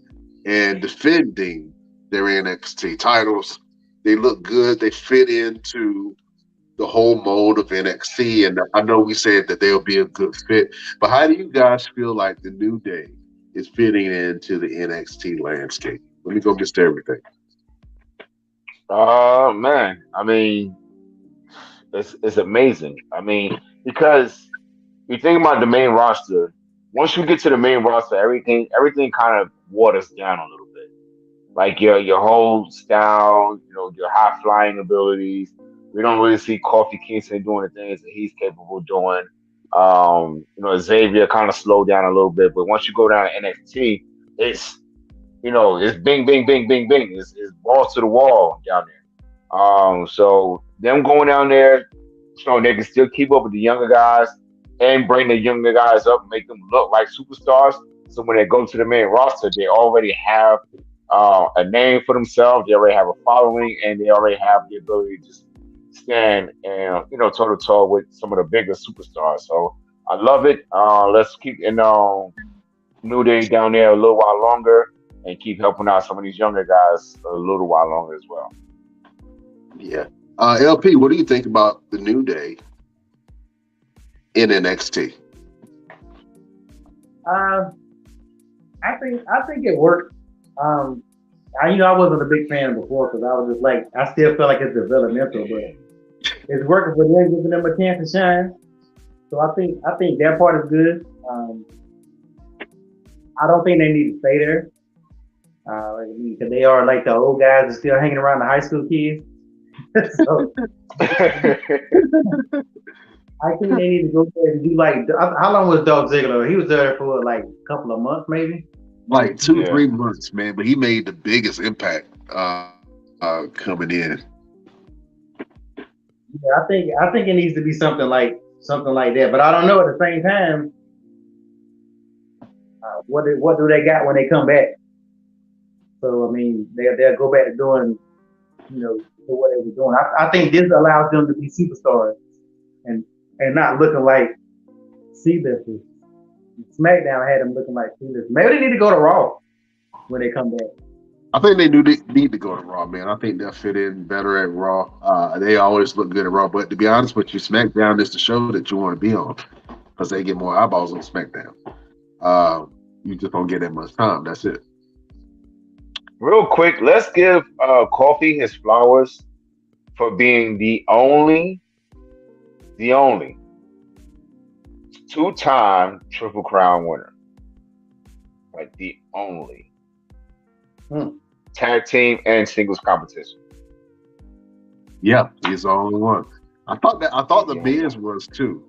and defending their NXT titles. They look good. They fit into the whole mold of NXT, and I know we said that they'll be a good fit. But how do you guys feel like the New Day is fitting into the NXT landscape? Let me go Mr. Everything. Man, I mean, it's amazing. I mean, because you think about the main roster, once you get to the main roster, everything kind of waters down a little bit. Like your whole style, your high flying abilities. We don't really see Kofi Kingston doing the things that he's capable of doing. Xavier kind of slowed down a little bit, but once you go down to NXT, it's it's bing, bing, bing, bing, bing. It's balls to the wall down there. So them going down there, they can still keep up with the younger guys and bring the younger guys up, make them look like superstars. So when they go to the main roster, they already have a name for themselves. They already have a following, and they already have the ability to just stand and toe to toe with some of the bigger superstars. So I love it. Let's keep New Day down there a little while longer and keep helping out some of these younger guys a little while longer as well. Yeah. LP, what do you think about the New Day in NXT? I think it worked. I wasn't a big fan before because I was just like, I still feel like it's developmental, but it's working for them, giving them a chance to shine. So I think that part is good. I don't think they need to stay there because they are like the old guys that are still hanging around the high school kids. So I think they need to go there and do like, how long was Dolph Ziggler? He was there for like a couple of months, maybe. Like 2-3 months, man. But he made the biggest impact coming in. Yeah, I think it needs to be something like that. But I don't know at the same time. What do they got when they come back? So I mean, they'll go back to doing, what they were doing. I think this allows them to be superstars and not looking like C-listers. SmackDown had them looking like C-listers. Maybe they need to go to Raw when they come back. I think they need to go to Raw, man. I think they'll fit in better at Raw. They always look good at Raw, but to be honest with you, SmackDown is the show that you want to be on because they get more eyeballs on SmackDown. You just don't get that much time. That's it. Real quick, let's give Kofi his flowers for being the only two-time Triple Crown winner. Like the only tag team and singles competition. Yeah, he's the only one. I thought the Miz was too,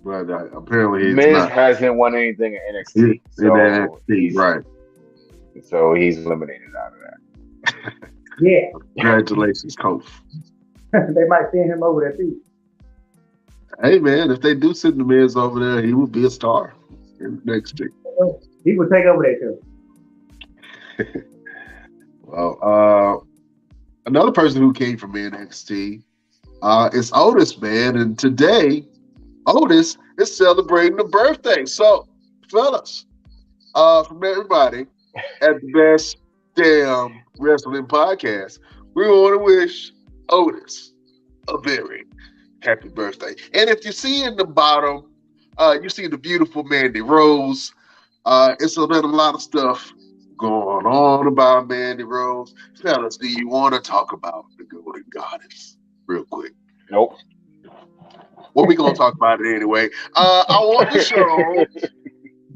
but apparently Miz hasn't won anything in NXT. Right. So he's eliminated out of that. Yeah. Congratulations, Kofi. They might send him over there too. Hey man, if they do send the Miz over there, he will be a star in NXT. He will take over there too. Well, another person who came from NXT is Otis, man, and today Otis is celebrating a birthday. So, fellas, from everybody at the Best Damn Wrestling Podcast, we want to wish Otis a very happy birthday. And if you see in the bottom, you see the beautiful Mandy Rose. It's been a lot of stuff going on about Mandy Rose. Fellas, do you want to talk about the Golden Goddess real quick? Nope. Well, we're going to talk about it anyway. I want to show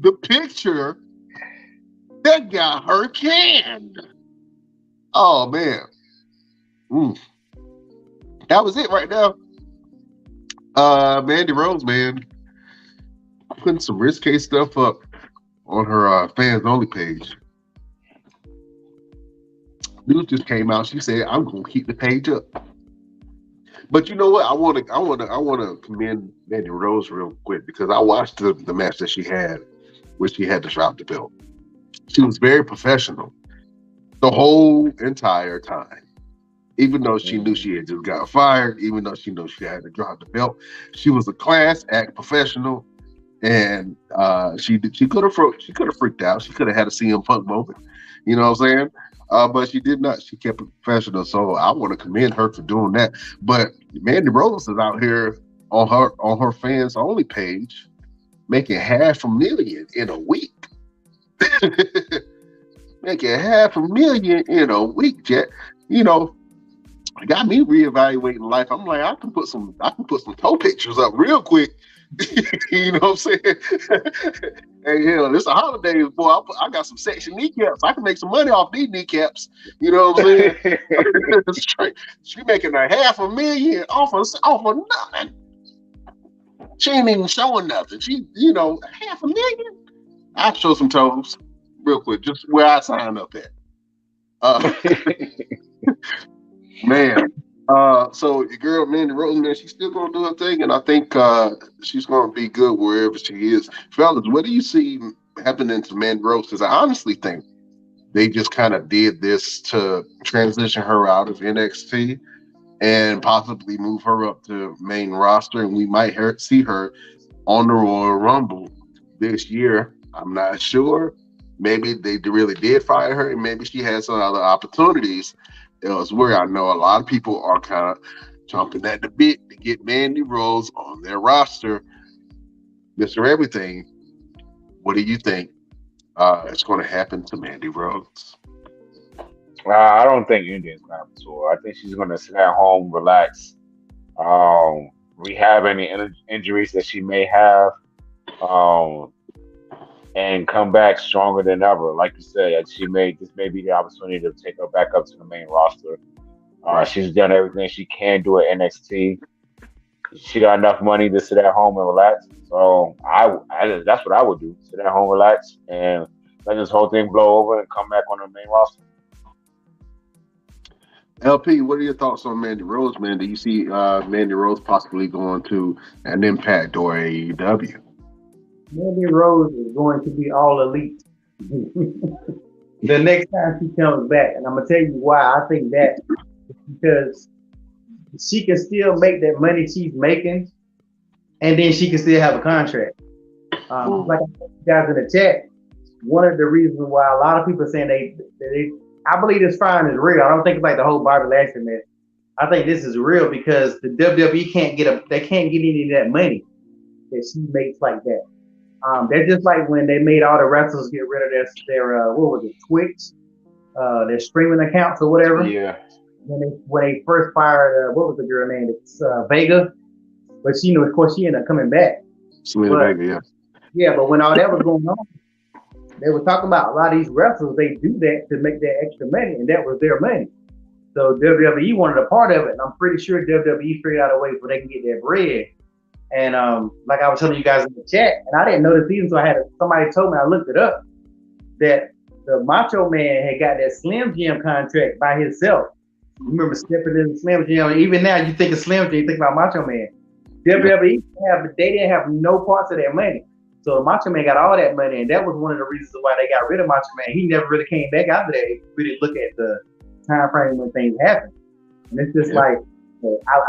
the picture that got her canned. Oh, man. That was it right now. Mandy Rose, man, putting some risque stuff up on her fans only page. News just came out. She said, "I'm gonna keep the page up." But you know what? I want to commend Mandy Rose real quick because I watched the match that she had, where she had to drop the belt. She was very professional the whole entire time. Even though she knew she had just got fired, even though she knew she had to drop the belt, she was a class act professional. and she could have freaked out. She could have had a CM Punk moment. You know what I'm saying? But she did not. She kept it professional. So I want to commend her for doing that. But Mandy Rose is out here on her fans only page making $500,000 in a week. Making $500,000 in a week, Jet. You know, it got me reevaluating life. I'm like, I can put some toe pictures up real quick. You know what I'm saying? Hey, hell, it's a holiday, boy. I got some section kneecaps. I can make some money off these kneecaps. You know what I'm saying? She making $500,000 off of nothing. She ain't even showing nothing. She, $500,000. I'll show some toes real quick, just where I signed up at. Man. So your girl Mandy Rose, man, she's still gonna do her thing, and I think she's gonna be good wherever she is. Fellas, what do you see happening to Mandy Rose? Because I honestly think they just kind of did this to transition her out of NXT and possibly move her up to main roster, and we might see her on the Royal Rumble this year. I'm not sure. Maybe they really did fire her, and maybe she has some other opportunities elsewhere. I know a lot of people are kind of chomping at the bit to get Mandy Rose on their roster. Mr. Everything, what do you think is going to happen to Mandy Rose? I don't think Indian's going to tour. I think she's going to sit at home, relax, rehab any injuries that she may have, and come back stronger than ever. Like you said, this may be the opportunity to take her back up to the main roster. She's done everything she can do at NXT. She got enough money to sit at home and relax. So that's what I would do: sit at home, relax, and let this whole thing blow over and come back on the main roster. LP, what are your thoughts on Mandy Rose, man? Do you see Mandy Rose possibly going to an Impact or AEW? Mandy Rose is going to be all elite the next time she comes back. And I'm going to tell you why I think that. Because she can still make that money she's making, and then she can still have a contract. Like I told you guys in the chat, one of the reasons why a lot of people are saying they I believe this firing is real. I don't think it's like the whole Bobby Lashley mess. I think this is real because the WWE can't get any of that money that she makes like that. They're just like when they made all the wrestlers get rid of their what was it, Twitch, their streaming accounts or whatever. Yeah. When they first fired, what was the girl name? It's Vega, but of course, she ended up coming back. Vega, yeah. Yeah, but when all that was going on, they were talking about a lot of these wrestlers. They do that to make that extra money, and that was their money. So WWE wanted a part of it, and I'm pretty sure WWE figured out a way where they can get their bread. And like I was telling you guys in the chat, and I didn't know this even, so somebody told me, I looked it up, that the Macho Man had got that Slim Jim contract by himself. You remember stepping in the Slim Jim? Even now, you think of Slim Jim, you think about Macho Man. WWE they didn't have no parts of that money. So the Macho Man got all that money, and that was one of the reasons why they got rid of Macho Man. He never really came back after that. If you really look at the time frame when things happen, and it's just like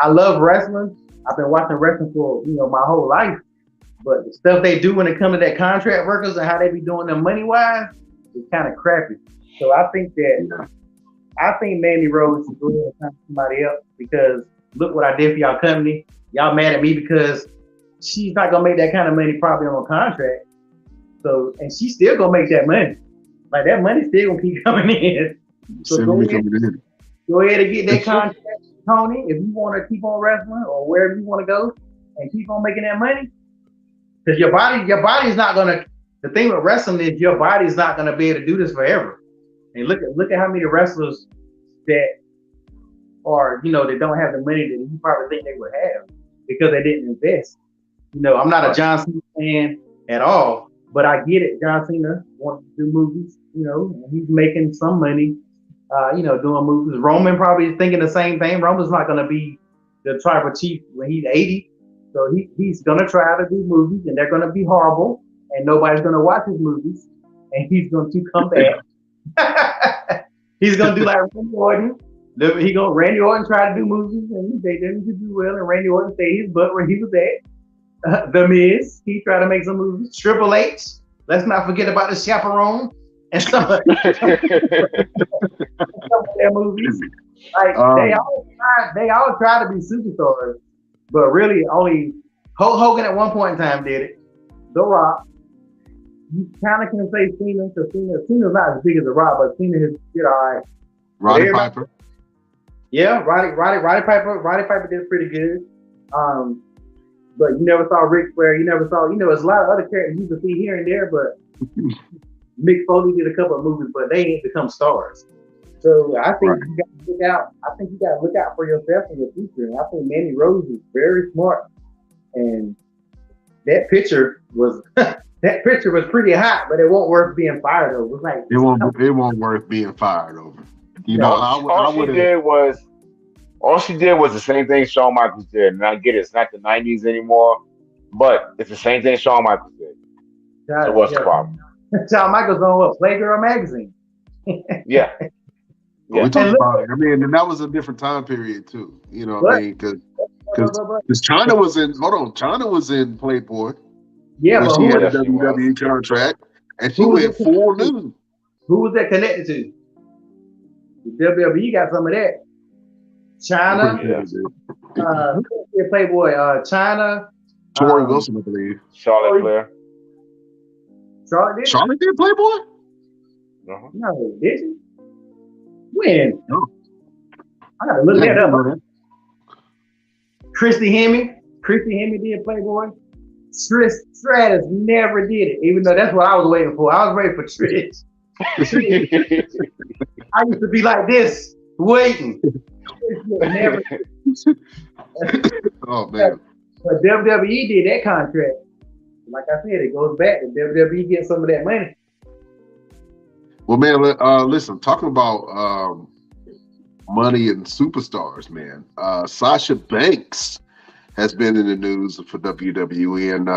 I love wrestling. I've been watching wrestling for my whole life, but the stuff they do when it comes to that contract workers and how they be doing them money wise is kind of crappy. So I think Mandy Rose should go ahead and find somebody else because look what I did for y'all company. Y'all mad at me because she's not gonna make that kind of money probably on a contract. So, and she's still gonna make that money. Like that money still gonna keep coming in. So go ahead and get that contract, Tony. If you want to keep on wrestling or wherever you want to go and keep on making that money, because your body's not gonna. The thing with wrestling is your body's not gonna be able to do this forever. And look at how many wrestlers that are that don't have the money that you probably think they would have because they didn't invest. I'm not a John Cena fan at all, but I get it. John Cena wants to do movies, and he's making some money, doing movies. Roman probably is thinking the same thing. Roman's not going to be the tribal chief when he's 80. So he's going to try to do movies, and they're going to be horrible, and nobody's going to watch his movies, and he's going to come back. He's going to do like Randy Orton. Randy Orton try to do movies, and they didn't do well, and Randy Orton stayed his butt where he was at. The Miz, he tried to make some movies. Triple H, let's not forget about the Chaperone and some of their movies. Like they all try to be superstars, but really only Hulk Hogan at one point in time did it. The Rock. You kind of can say Cena because Cena's not as big as The Rock, but Cena did all right. Roddy Piper. Yeah, Roddy Piper did pretty good. But you never saw Ric Flair. You never saw, there's a lot of other characters you can see here and there, but Mick Foley did a couple of movies, but they ain't become stars. So I think you got to look out. I think you got to look out for yourself in the future. And I think Mandy Rose is very smart, and that picture was pretty hot, but it won't worth being fired over. It's like it won't worth being fired over. All she did was the same thing Shawn Michaels did. And I get it, it's not the 90s anymore, but it's the same thing Shawn Michaels did. So what's the problem? Shawn Michaels on what? Playgirl magazine. Yeah. We talked about it. I mean, and that was a different time period too. You know what I mean? Because China was in Playboy. Yeah, when but she had a WWE contract, and she went full nude. Who was that connected to? The WWE got some of that. China. Who did Playboy? China. Tori Wilson, I believe. Charlotte Flair. Charlotte did Playboy? No, did she? When? No. I gotta look that up. Christy Hemme did Playboy. Trish Stratus never did it, even though that's what I was waiting for. I was waiting for Trish. I used to be like this, waiting. Never. Oh man! But WWE did that contract. Like I said, it goes back, and WWE gets some of that money. Well, man, listen. Talking about money and superstars, man. Sasha Banks has been in the news for WWE, and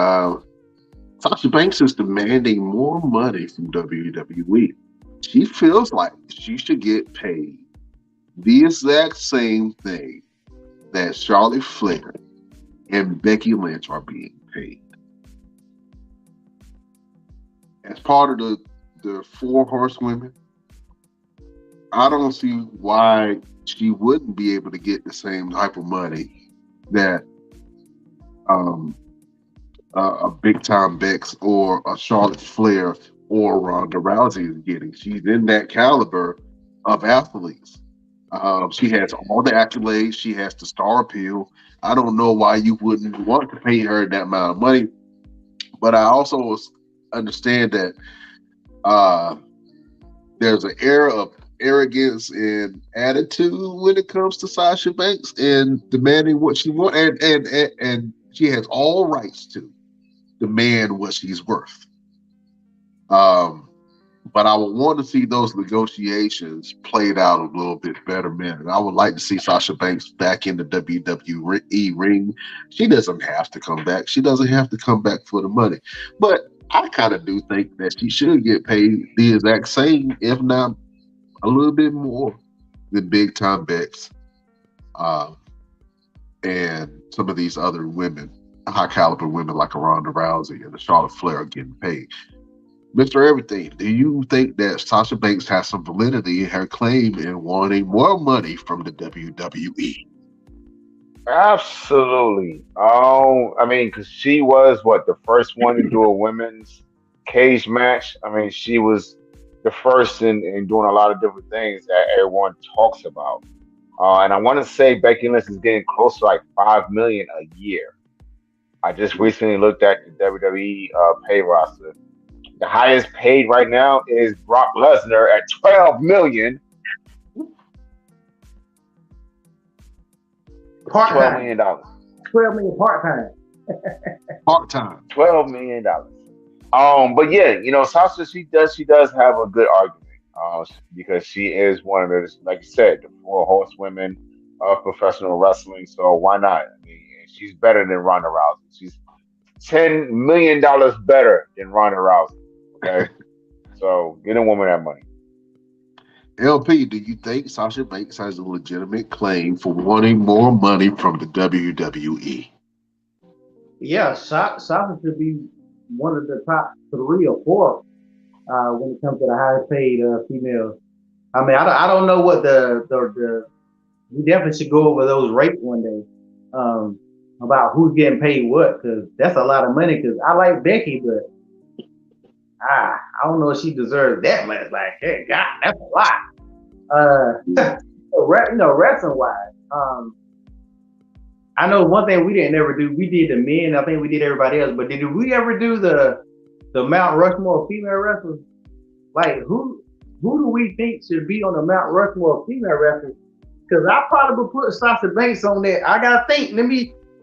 Sasha Banks is demanding more money from WWE. She feels like she should get paid the exact same thing that Charlotte Flair and Becky Lynch are being paid. As part of the Four Horsewomen, I don't see why she wouldn't be able to get the same type of money that a Big Time Bex or a Charlotte Flair or Ronda Rousey is getting. She's in that caliber of athletes. She has all the accolades. She has the star appeal. I don't know why you wouldn't want to pay her that amount of money. But I also understand that there's an era of arrogance and attitude when it comes to Sasha Banks and demanding what she wants. And she has all rights to demand what she's worth. But I would want to see those negotiations played out a little bit better, man. And I would like to see Sasha Banks back in the WWE ring. She doesn't have to come back. She doesn't have to come back for the money. But I kind of do think that she should get paid the exact same, if not a little bit more than Big Time Bex and some of these other women, high caliber women like a Ronda Rousey and a Charlotte Flair are getting paid. Mr. Everything, do you think that Sasha Banks has some validity in her claim in wanting more money from the WWE? Absolutely. I mean, because she was the first one to do a women's cage match. I mean, she was the first in doing a lot of different things that everyone talks about. And I want to say Becky Lynch is getting close to like $5 million a year. I just recently looked at the WWE pay roster. The highest paid right now is Brock Lesnar at $12 million. $12 million. $12 million part-time. Part-time. $12 million. But yeah, Sasha, she does have a good argument. Because she is one of those, like you said, the Four Horsewomen of professional wrestling. So why not? I mean, she's better than Ronda Rousey. She's $10 million better than Ronda Rousey. Okay, so get a woman that money. LP, do you think Sasha Banks has a legitimate claim for wanting more money from the WWE? Yeah, Sasha should be one of the top 3 or 4 when it comes to the highest paid female. I mean, I don't know what the we definitely should go over those rates one day about who's getting paid what because that's a lot of money. Because I like Becky, but I don't know if she deserves that much. Like, hey, God, that's a lot. Wrestling wise, I know one thing we didn't ever do. We did the men. I think we did everybody else. But did we ever do the Mount Rushmore of female wrestlers? Like who do we think should be on the Mount Rushmore of female wrestlers? Because I probably would put Sasha Banks on there. I gotta think.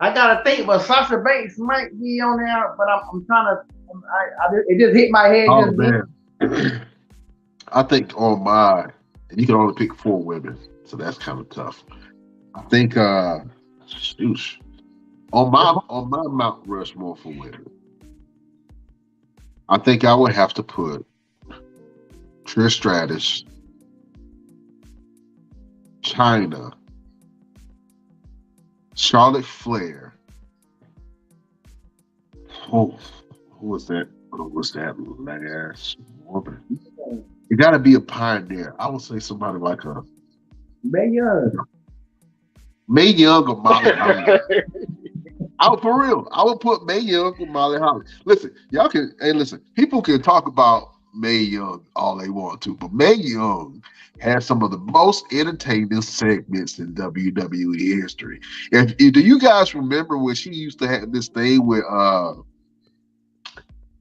I gotta think. But Sasha Banks might be on there. But I'm trying to. It just hit my head. Oh man, I think on my, and you can only pick 4 women, so that's kind of tough. I think, shoosh, on my Mount Rushmore for women, I think I would have to put Trish Stratus, China, Charlotte Flair. Oh, who was that? Who was that last woman? You got to be a pioneer. I would say somebody like a Mae Young. Mae Young or Molly Holly. For real. I would put Mae Young or Molly Holly. Listen, y'all can. Hey, listen. People can talk about Mae Young all they want to, but Mae Young has some of the most entertaining segments in WWE history. Do you guys remember when she used to have this thing with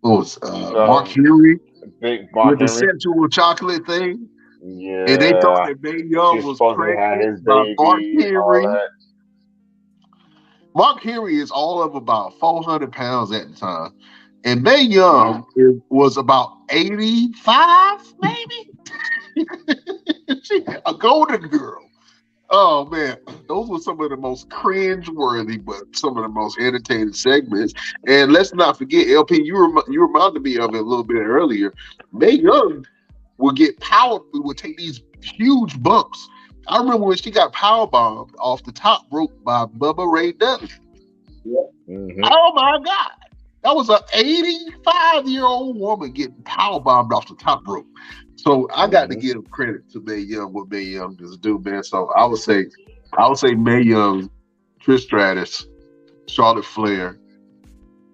Mark Henry? Big Mark with the Henry. sensual chocolate thing. Yeah. And they thought that Mae Young was pregnant by Mark Henry. Mark Henry is all of about 400 pounds at the time. And Mae Young was about 85, maybe? A golden girl. Oh, man. Those were some of the most cringe-worthy, but some of the most entertaining segments. And let's not forget, LP, you reminded me of it a little bit earlier. Mae Young would take these huge bumps. I remember when she got powerbombed off the top rope by Bubba Ray Dudley. Mm-hmm. Oh, my God. That was an 85-year-old woman getting powerbombed off the top rope. So I got to give credit to Mae Young, what Mae Young just do, man. So I would say Mae Young, Trish Stratus, Charlotte Flair,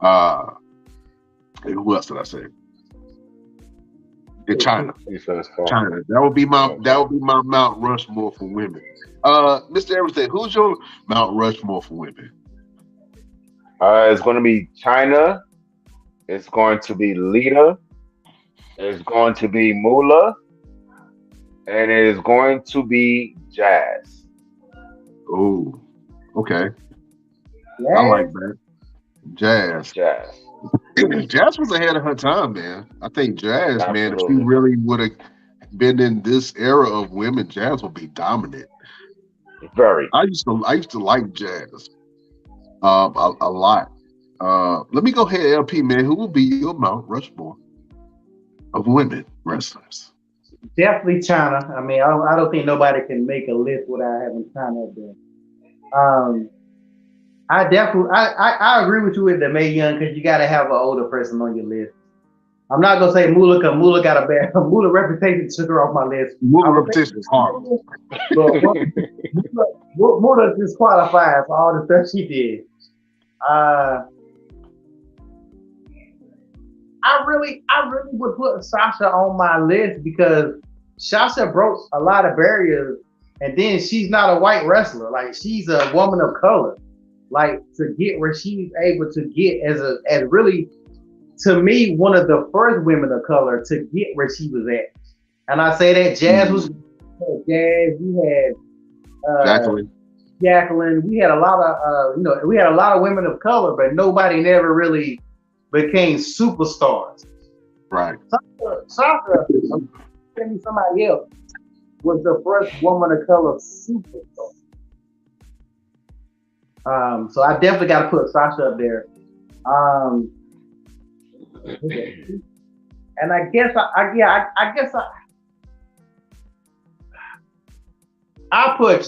and who else did I say? In China. China. That would be my Mount Rushmore for women. Mr. Everything, who's your Mount Rushmore for women? It's going to be China. It's going to be Lita. It's going to be Moolah. And it is going to be Jazz. Oh, okay. Yeah. I like that. Jazz. Jazz was ahead of her time, man. I think Jazz, absolutely, man, if she really would have been in this era of women, Jazz would be dominant. Very. I used to like Jazz a lot. Let me go ahead, LP, man. Who will be your Mount Rushmore of women wrestlers? Definitely China. I mean, I don't think nobody can make a list without having China up there. I agree with you with the Mae Young because you got to have an older person on your list. I'm not gonna say Moolah because Moolah got a bad Moolah reputation took her off my list. Moolah reputation is horrible. Moolah disqualified for all the stuff she did. I really would put Sasha on my list because Sasha broke a lot of barriers, and then she's not a white wrestler. Like, she's a woman of color. Like, to get where she's able to get as really, to me, one of the first women of color to get where she was at. And I say that Jazz was Jazz. We had Jacqueline. We had a lot of women of color, but nobody never really became superstars. Right. Sasha, somebody else was the first woman of color superstar. So I definitely got to put Sasha up there. And I guess I put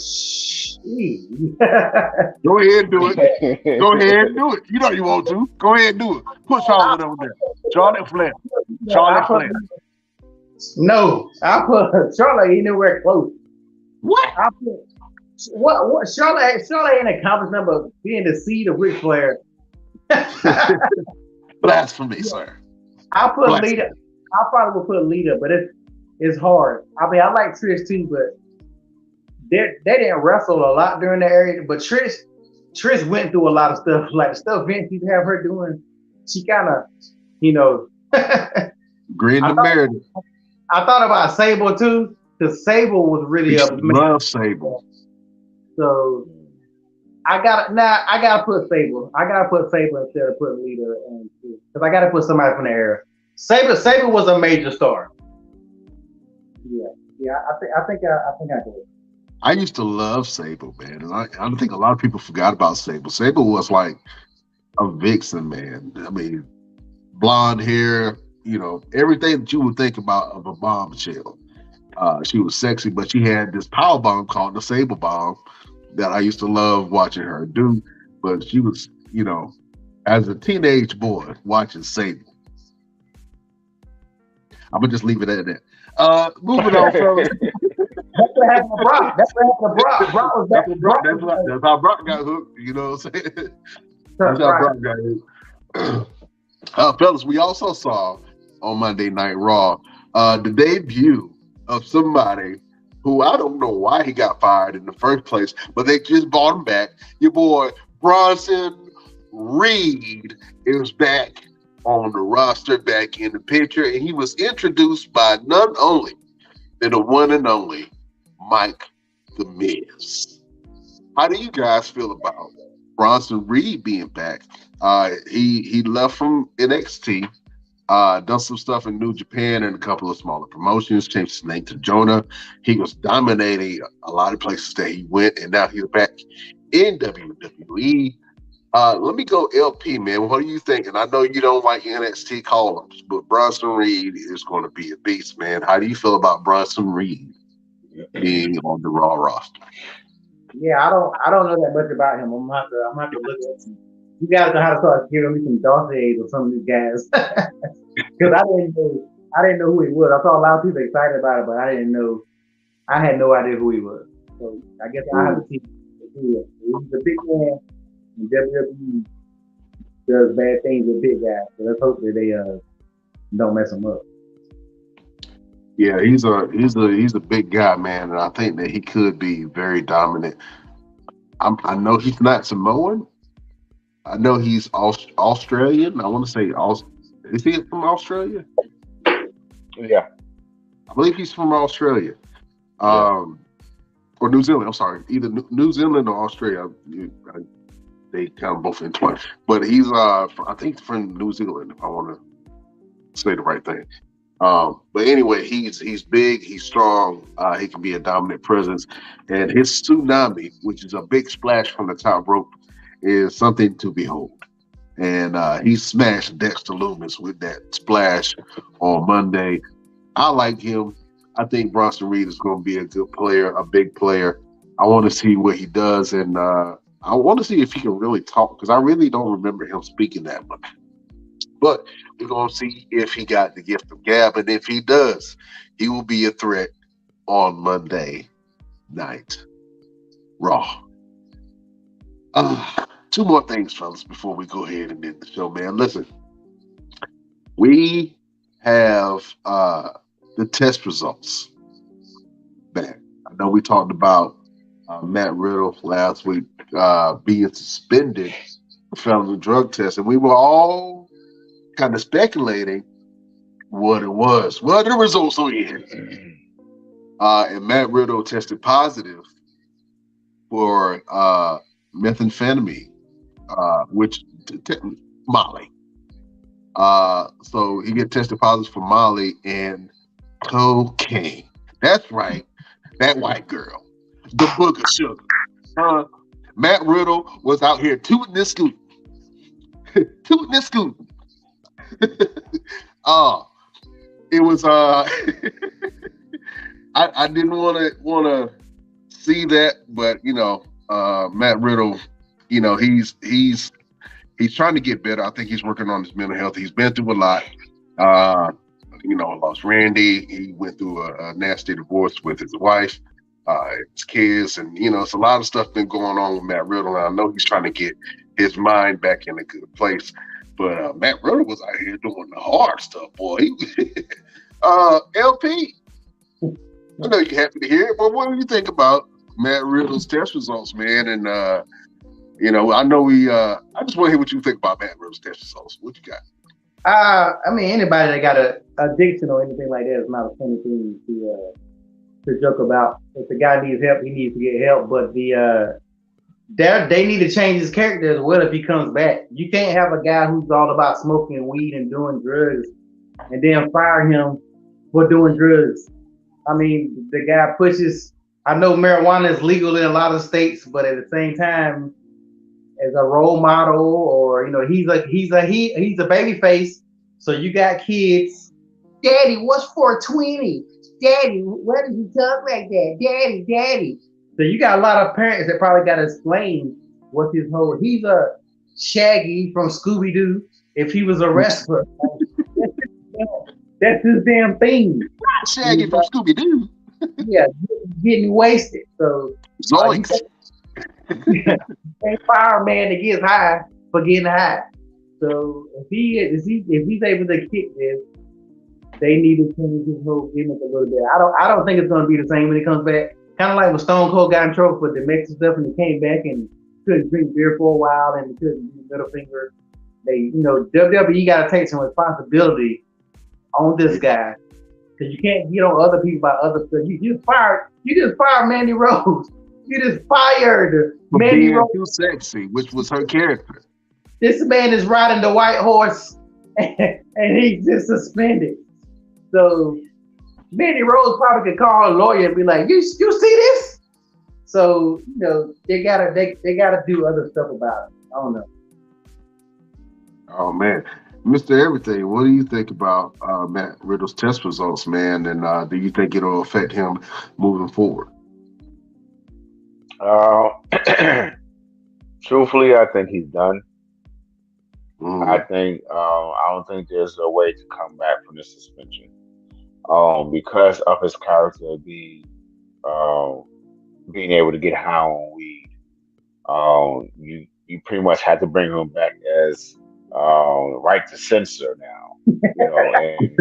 Go ahead and do it. Go ahead and do it. You know you want to. Go ahead and do it. Put Charlotte over there. Charlotte Flair. Charlotte Flair. No, I put Charlotte anywhere close. What? I put what Charlotte ain't accomplished number being the seed of Ric Flair. Blasphemy, sir. I put Lita. I probably would put Lita, but it's hard. I mean, I like Trish too, but they didn't wrestle a lot during the area. But Trish went through a lot of stuff, like the stuff Vince used to have her doing. She kind of, Green the beard. I thought about Sable too, because Sable was really love Sable. So I gotta put Sable. I gotta put Sable instead of putting Lita, because I gotta put somebody from the era. Sable was a major star. Yeah. I think I do. I used to love Sable, man, and I don't think a lot of people forgot about Sable. Sable was like a vixen, man. I mean, blonde hair, everything that you would think about of a bombshell. She was sexy, but she had this power bomb called the Sable Bomb that I used to love watching her do. But she was, as a teenage boy watching Sable. I'm gonna just leave it at that. Moving on, fellas. That's what happened to Brock. That's how Brock got hooked. You know what I'm saying? That's how Brock got hooked. Fellas, we also saw on Monday Night Raw the debut of somebody who I don't know why he got fired in the first place, but they just brought him back. Your boy Bronson Reed is back on the roster, back in the picture, and he was introduced by none only than the one and only Mike The Miz. How do you guys feel about Bronson Reed being back? He left from NXT, done some stuff in New Japan and a couple of smaller promotions, changed his name to Jonah. He was dominating a lot of places that he went, and now he's back in WWE. Let me go LP, man. What do you think? And I know you don't like NXT call-ups, but Bronson Reed is going to be a beast, man. How do you feel about Bronson Reed being on the Raw roster? Yeah, I don't know that much about him. I'm gonna have to look at him. You guys know how to start giving me some dossiers of some of these guys, because I didn't know who he was. I saw a lot of people excited about it, but I didn't know. I had no idea who he was. So I guess I have to see who he is. He's a big man. And WWE does bad things with big guys, so let's hope that they don't mess him up. Yeah, he's a big guy, man, and I think that he could be very dominant. I know he's not Samoan. I know he's Australian. I want to say, is he from Australia? Yeah, I believe he's from Australia, or New Zealand. I'm sorry, either New Zealand or Australia. They kind of both entwined, but he's I think from New Zealand, if I want to say the right thing. But anyway, he's big, he's strong, he can be a dominant presence, and his tsunami, which is a big splash from the top rope, is something to behold. And he smashed Dexter Lumis with that splash on Monday. I like him. I think Bronson Reed is going to be a good player, a big player. I want to see what he does, and I want to see if he can really talk, because I really don't remember him speaking that much. But we're going to see if he got the gift of gab, and if he does, he will be a threat on Monday Night Raw. Two more things, fellas, before we go ahead and end the show, man. Listen, we have the test results back. I know we talked about Matt Riddle last week being suspended for failing the drug test, and we were all kind of speculating what it was. Well, the results are in. And Matt Riddle tested positive for methamphetamine, which Molly. So he get tested positive for Molly and cocaine. That's right, that white girl, the book of sugar. Matt Riddle was out here tooting this scoop. Tooting this scoop. It was I didn't want to see that, but Matt Riddle, he's trying to get better. I think he's working on his mental health. He's been through a lot. Uh, lost Randy. He went through a nasty divorce with his wife, his kids, and it's a lot of stuff been going on with Matt Riddle. And I know he's trying to get his mind back in a good place. But Matt Riddle was out here doing the hard stuff, boy. LP, I know you're happy to hear it, but what do you think about Matt Riddle's test results, man? And I know I just want to hear what you think about Matt Riddle's test results. What you got? I mean, anybody that got a addiction or anything like that is not a funny thing to joke about. If the guy needs help, he needs to get help. But they need to change his character as well if he comes back. You can't have a guy who's all about smoking weed and doing drugs and then fire him for doing drugs. I mean, the guy pushes. I know marijuana is legal in a lot of states, but at the same time, as a role model, or he's a baby face. So you got kids. Daddy, what's 420? Daddy, why did you talk like that? Daddy. So you got a lot of parents that probably got to explain what his whole. He's a Shaggy from Scooby Doo. If he was a wrestler, that's his damn thing. Shaggy from Scooby Doo. Yeah, getting wasted. So Zoinks. Ain't fire a man that gets high for getting high. So if he's able to kick this, they need to change his whole gimmick a little bit. I don't think it's gonna be the same when he comes back. Kind of like when Stone Cold got in trouble for domestic stuff and he came back and couldn't drink beer for a while and he couldn't do middle finger. WWE got to take some responsibility on this guy because you can't get on other people by other stuff. You just fired Mandy Rose. You just fired Mandy Rose. Too sexy, which was her character. This man is riding the white horse and he's just suspended. So Mandy Rose probably could call a lawyer and be like, "You see this?" So they gotta do other stuff about it. I don't know. Oh man, Mr. Everything, what do you think about Matt Riddle's test results, man? And do you think it'll affect him moving forward? Truthfully, I think he's done. Mm. I don't think there's a way to come back from this suspension. Because of his character being able to get high on weed. You pretty much had to bring him back as right to censor now. And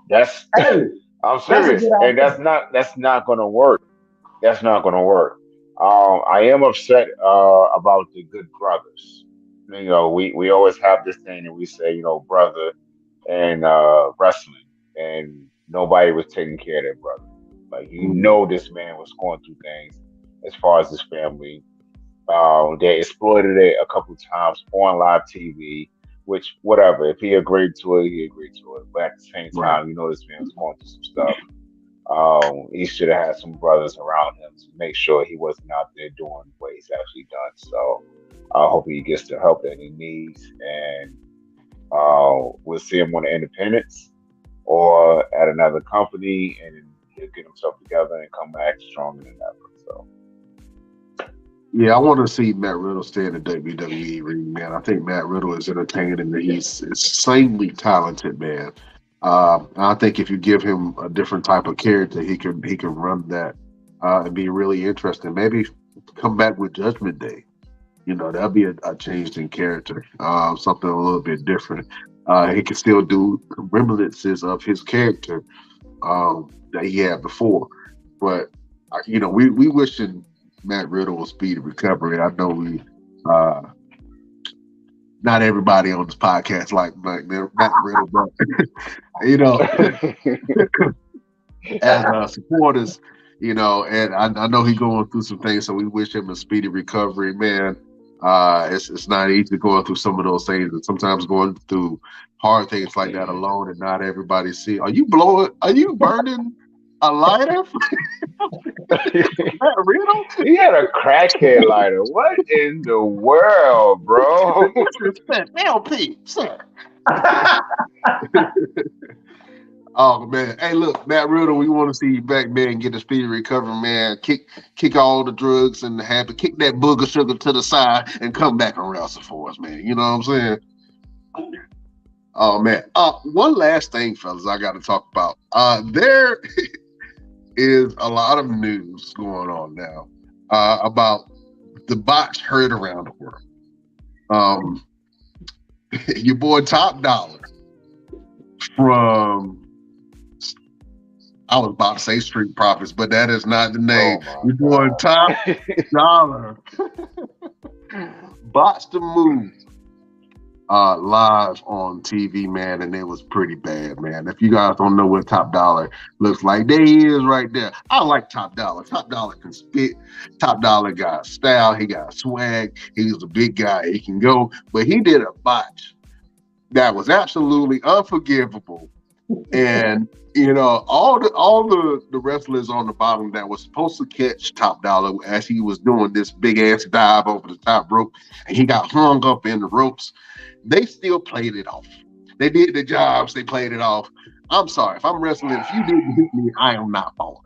that's I'm serious, and that's not gonna work. That's not gonna work. I am upset about the Good Brothers. We always have this thing that we say, brother and wrestling, and nobody was taking care of their brother. Like this man was going through things as far as his family. They exploited it a couple times on live TV, which whatever. If he agreed to it, he agreed to it. But at the same time, this man was going through some stuff. He should have had some brothers around him to make sure he wasn't out there doing what he's actually done. So I hope he gets the help that he needs, and we'll see him on the independents or at another company, and he'll get himself together and come back stronger than ever. So. Yeah, I want to see Matt Riddle stay in the WWE ring, man. I think Matt Riddle is entertaining and he's insanely talented, man. I think if you give him a different type of character, he can run that and be really interesting. Maybe come back with Judgment Day. That'll be a change in character, something a little bit different. He can still do reminiscences of his character that he had before. But, we wishing Matt Riddle a speedy recovery. I know we, not everybody on this podcast like Matt Riddle, but as supporters, and I know he's going through some things, so we wish him a speedy recovery, man. It's not easy going through some of those things, and sometimes going through hard things like that alone, and not everybody see. Are you burning a lighter? Riddle? He had a crackhead lighter. What in the world, bro? LP, sir. Oh man, hey look, Matt Riddle, we want to see you back, man. Get a speedy recovery, man. Kick all the drugs and the habit, kick that booger sugar to the side, and come back and wrestle for us, man. You know what I'm saying? Oh man. One last thing, fellas, I got to talk about. There is a lot of news going on now about the botch heard around the world. Um, your boy Top Dollar from I was about to say Street Profits, but that is not the name. Oh Your my boy Top Dollar botched the move live on TV, man, and it was pretty bad, man. If you guys don't know what Top Dollar looks like, there he is right there. I like Top Dollar. Top Dollar can spit. Top Dollar got style. He got swag. He's a big guy. He can go, but he did a botch that was absolutely unforgivable. And all the wrestlers on the bottom that was supposed to catch Top Dollar as he was doing this big ass dive over the top rope, and he got hung up in the ropes. They still played it off. They did the jobs. They played it off. I'm sorry if I'm wrestling. If you didn't hit me, I am not falling.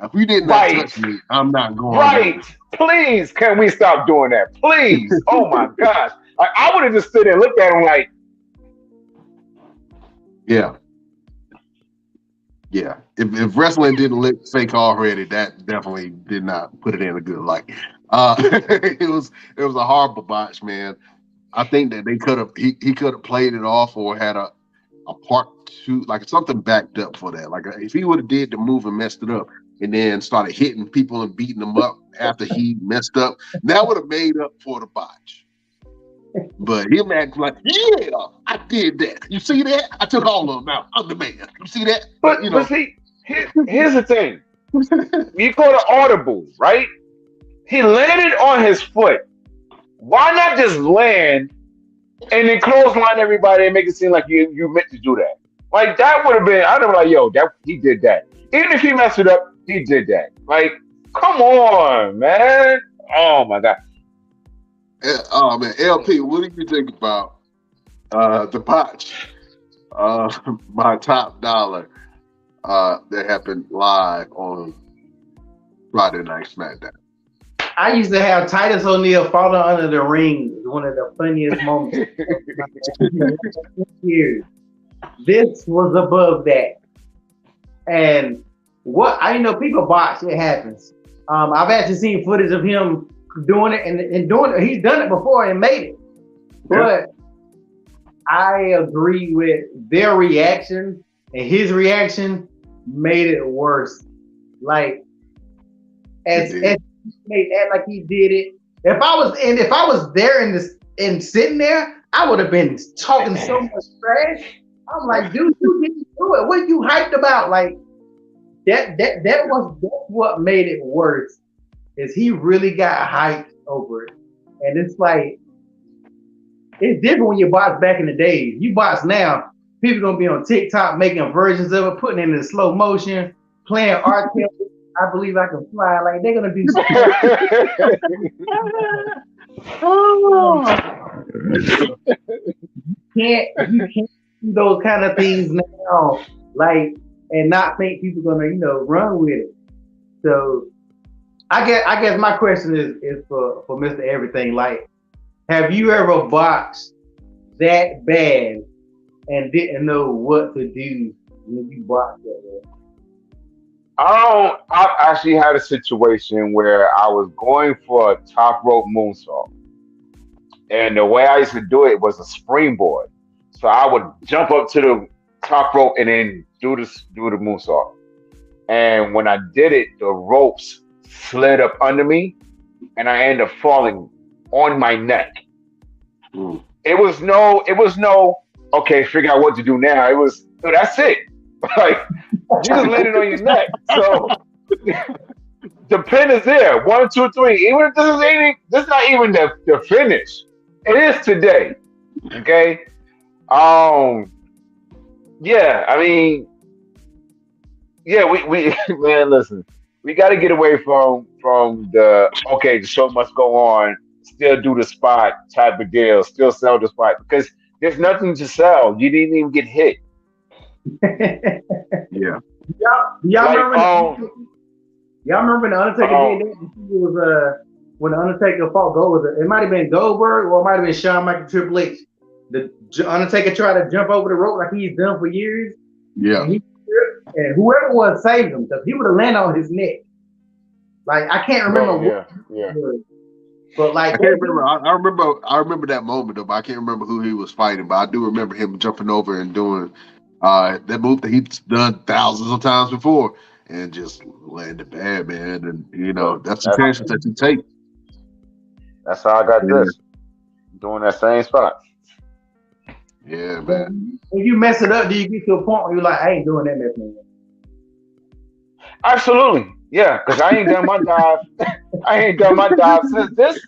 If you did not touch me, I'm not going. Right. Please, can we stop doing that? Please. Oh my gosh. I would have just stood there and looked at him like, yeah. Yeah, if wrestling didn't look fake already, that definitely did not put it in a good light. It was a horrible botch, man. I think that they could have he could have played it off or had a part two, like something backed up for that. Like if he would have did the move and messed it up, and then started hitting people and beating them up after he messed up, that would have made up for the botch. But him acting like, yeah, I did that. You see that? I took all of them out. I'm the man. You see that? but see, here's the thing. You call it audible, right? He landed on his foot. Why not just land and then clothesline everybody and make it seem like you meant to do that? Like that would have been. I'd have been like, yo, that he did that. Even if he messed it up, he did that. Like, come on, man. Oh my god. Oh man, LP, what do you think about the botch by Top Dollar that happened live on Friday Night SmackDown? I used to have Titus O'Neil falling under the ring. One of the funniest moments. Years. This was above that. And what I know, people botch. It happens. I've actually seen footage of him doing it and doing it. He's done it before and made it. But I agree with their reaction, and his reaction made it worse. Like as he made act like he did it. If I was there and sitting there, I would have been talking so much trash. I'm like, dude, you didn't do it. What you hyped about? Like that's what made it worse. Is he really got hyped over it? And it's like it's different when you box back in the days. You box now, people gonna be on TikTok making versions of it, putting it in slow motion, playing R. Kelly, I Believe I Can Fly. Like they're gonna do you can't do those kind of things now, like, and not think people gonna, run with it. So I guess my question is for Mr. Everything. Like, have you ever boxed that bad and didn't know what to do when you boxed that bad? I've actually had a situation where I was going for a top rope moonsault. And the way I used to do it was a springboard. So I would jump up to the top rope and then do the moonsault. And when I did it, the ropes slid up under me and I ended up falling on my neck. It was no, okay, figure out what to do now. It was, that's it. Like, you just landed on your neck. So the pin is there. 1, 2, 3. Even if this is not even the finish. It is today. Okay. Yeah, I mean, yeah, we man, listen, we got to get away from the show must go on, still do the spot type of deal, still sell the spot because there's nothing to sell. You didn't even get hit. Yeah. Y'all Like, remember? Y'all remember when the Undertaker did that? He was when the Undertaker fought Goldberg. It might have been Goldberg or it might have been Shawn Michaels Triple H. The Undertaker tried to jump over the rope like he's done for years. Yeah. And whoever was saved him because he would have landed on his neck. Like I can't remember what. Yeah. But like I can't remember. I remember that moment though, but I can't remember who he was fighting. But I do remember him jumping over and doing that move that he's done thousands of times before, and just landed bad, man. And that's the chances that you take. That's how I got this. Doing that same spot. Yeah, man. If you mess it up, do you get to a point where you're like, I ain't doing that mess anymore? Absolutely. Yeah, because I ain't done my dive. I ain't done my dive since this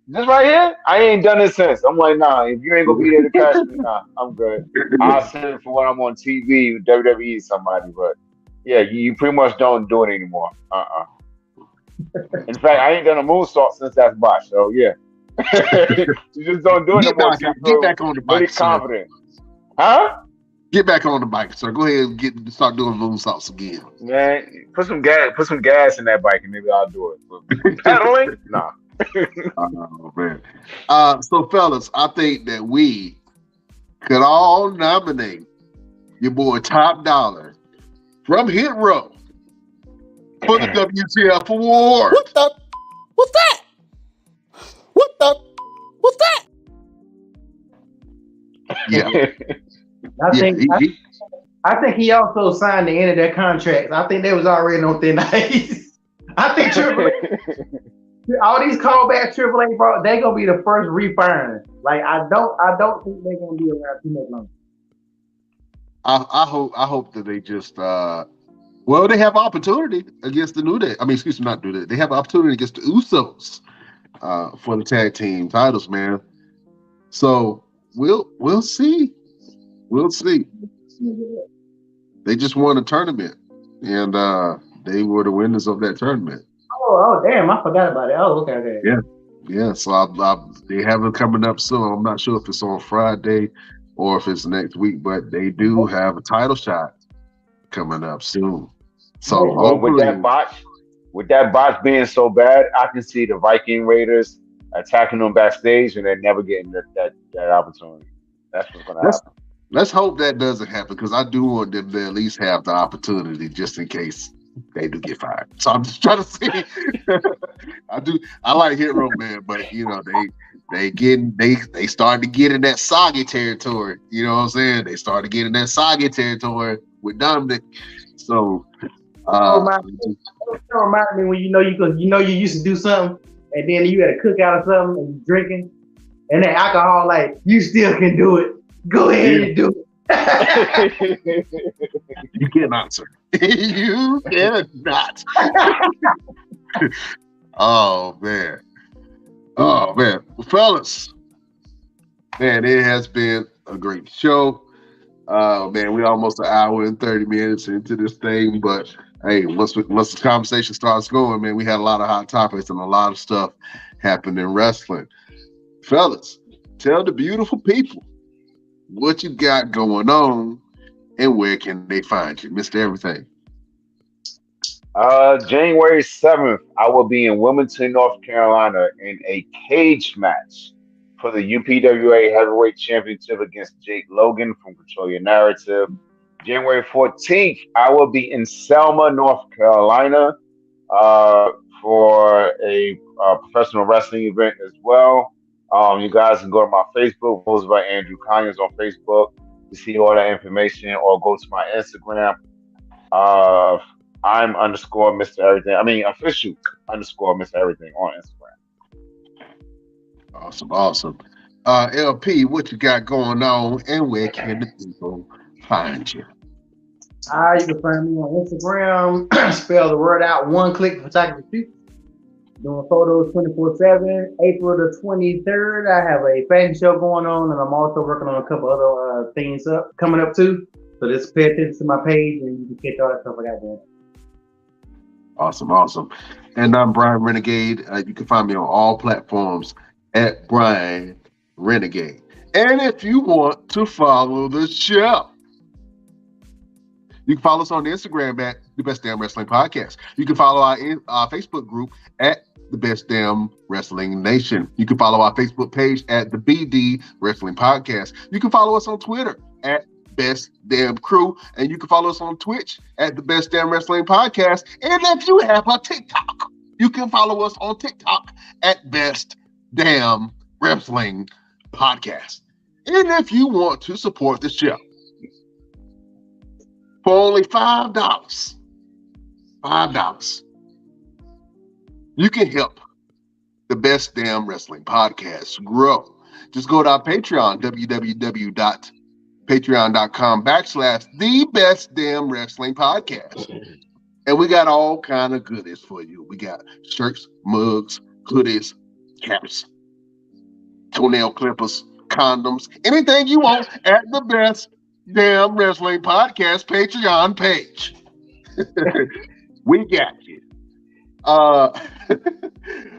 right here. I ain't done it since. I'm like, nah, if you ain't gonna be there to catch me, nah, I'm good. I'll send it for when I'm on TV with WWE somebody, but yeah, you pretty much don't do it anymore. In fact, I ain't done a moonsault since that botch, so yeah. You just don't do it anymore. Get back on the bike. Really confident. Huh? Get back on the bike, sir. Go ahead and start doing moonsaults again. Man, put some gas in that bike and maybe I'll do it. But pedaling? Nah. Oh man. So fellas, I think that we could all nominate your boy Top Dollar from Hit Row for the WTF Award. What's that? What's that? Yeah. I think he also signed the end of their contracts. I think they was already on thin ice. I think all these callbacks Triple H brought, they gonna be the first refiring. Like I don't think they're gonna be around too much longer. I hope that they just they have opportunity against the New Day. I mean, excuse me, not New Day. They have opportunity against the Usos for the tag team titles, man. So we'll see. We'll see. They just won a tournament, and they were the winners of that tournament. Oh, damn! I forgot about it. Oh, okay. Yeah. So they have it coming up soon. I'm not sure if it's on Friday or if it's next week, but they do have a title shot coming up soon. So with that botch being so bad, I can see the Viking Raiders attacking them backstage and they're never getting that opportunity. That's what's going to happen. Let's hope that doesn't happen because I do want them to at least have the opportunity just in case they do get fired. So I'm just trying to see. I like Hit Row, man, but they started to get in that soggy territory. You know what I'm saying? They started getting that soggy territory with Dominic. So It reminds me when you used to do something and then you had a cookout or something and you drinking and that alcohol, like, you still can do it. Go ahead and do it. You cannot, sir. You cannot. Oh man. Well, fellas, man, it has been a great show. Man, we're almost an hour and 30 minutes into this thing, but hey, once the conversation starts going, man, we had a lot of hot topics and a lot of stuff happened in wrestling. Fellas, tell the beautiful people what you got going on and where can they find you, Mr. Everything. January 7th, I will be in Wilmington, North Carolina in a cage match for the UPWA Heavyweight Championship against Jake Logan from Control Your Narrative. January 14th, I will be in Selma, North Carolina for a professional wrestling event as well. You guys can go to my Facebook, posted by Andrew Conyers on Facebook to see all that information, or go to my Instagram. I'm _ Mr. Everything. I mean, official _ Mr. Everything on Instagram. Awesome. LP, what you got going on and where can the people find you? You can find me on Instagram. Spell the word out, One Click Photography. Doing photos 24/7. April the 23rd, I have a fashion show going on, and I'm also working on a couple other things coming up too. So just pay attention to my page, and you can catch all that stuff I got going. Awesome. And I'm Brian Renegade. You can find me on all platforms at Brian Renegade. And if you want to follow the show, You can follow us on Instagram at The Best Damn Wrestling Podcast. You can follow our Facebook group at The Best Damn Wrestling Nation. You can follow our Facebook page at The BD Wrestling Podcast. You can follow us on Twitter at Best Damn Crew, and you can follow us on Twitch at The Best Damn Wrestling Podcast. And if you have a TikTok, you can follow us on TikTok at Best Damn Wrestling Podcast. And if you want to support the show for only $5, you can help the Best Damn Wrestling Podcast grow. Just go to our Patreon, www.patreon.com/The Best Damn Wrestling Podcast. And we got all kind of goodies for you. We got shirts, mugs, hoodies, caps, toenail clippers, condoms, anything you want at the Best Damn Wrestling Podcast Patreon page. We got you.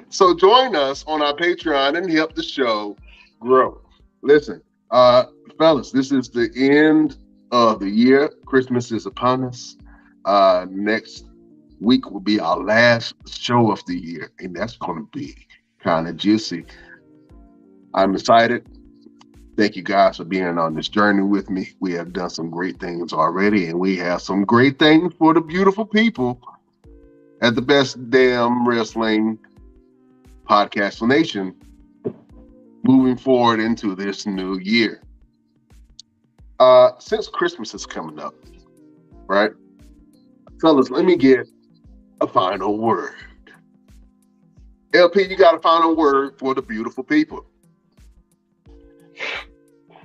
So join us on our Patreon and help the show grow. Listen, fellas, this is the end of the year. Christmas is upon us. Next week will be our last show of the year, and that's going to be kind of juicy. I'm excited. Thank you guys for being on this journey with me. We have done some great things already, and we have some great things for the beautiful people at the Best Damn Wrestling Podcast Nation moving forward into this new year. Since Christmas is coming up, right? Fellas, let me get a final word. LP, you got a final word for the beautiful people.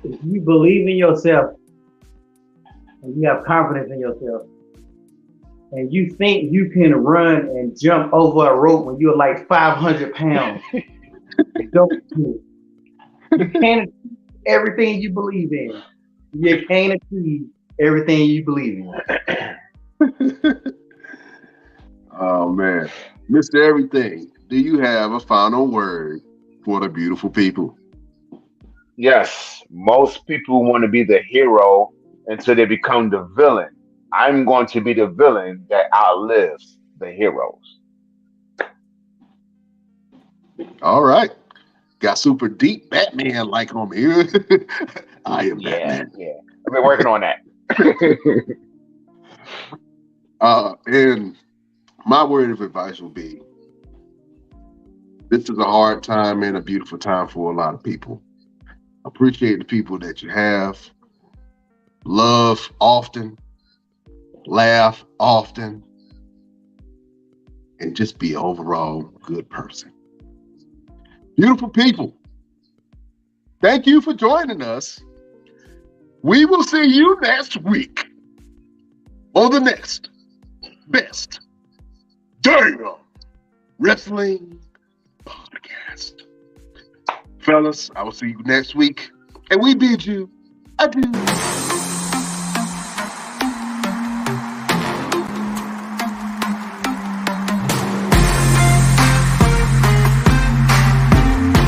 If you believe in yourself and you have confidence in yourself and you think you can run and jump over a rope when you're like 500 pounds, don't do it. You can't achieve everything you believe in. You can't achieve everything you believe in. Oh man, Mr. Everything, do you have a final word for the beautiful people? Yes, most people want to be the hero until they become the villain. I'm going to be the villain that outlives the heroes. All right. Got super deep Batman like on me. I am Batman. Yeah. I've been working on that. And my word of advice will be, this is a hard time and a beautiful time for a lot of people. Appreciate the people that you have. Love often. Laugh often. And just be an overall good person. Beautiful people, thank you for joining us. We will see you next week on the next Best Damn Wrestling Podcast. Fellas, I will see you next week, and we bid you adieu.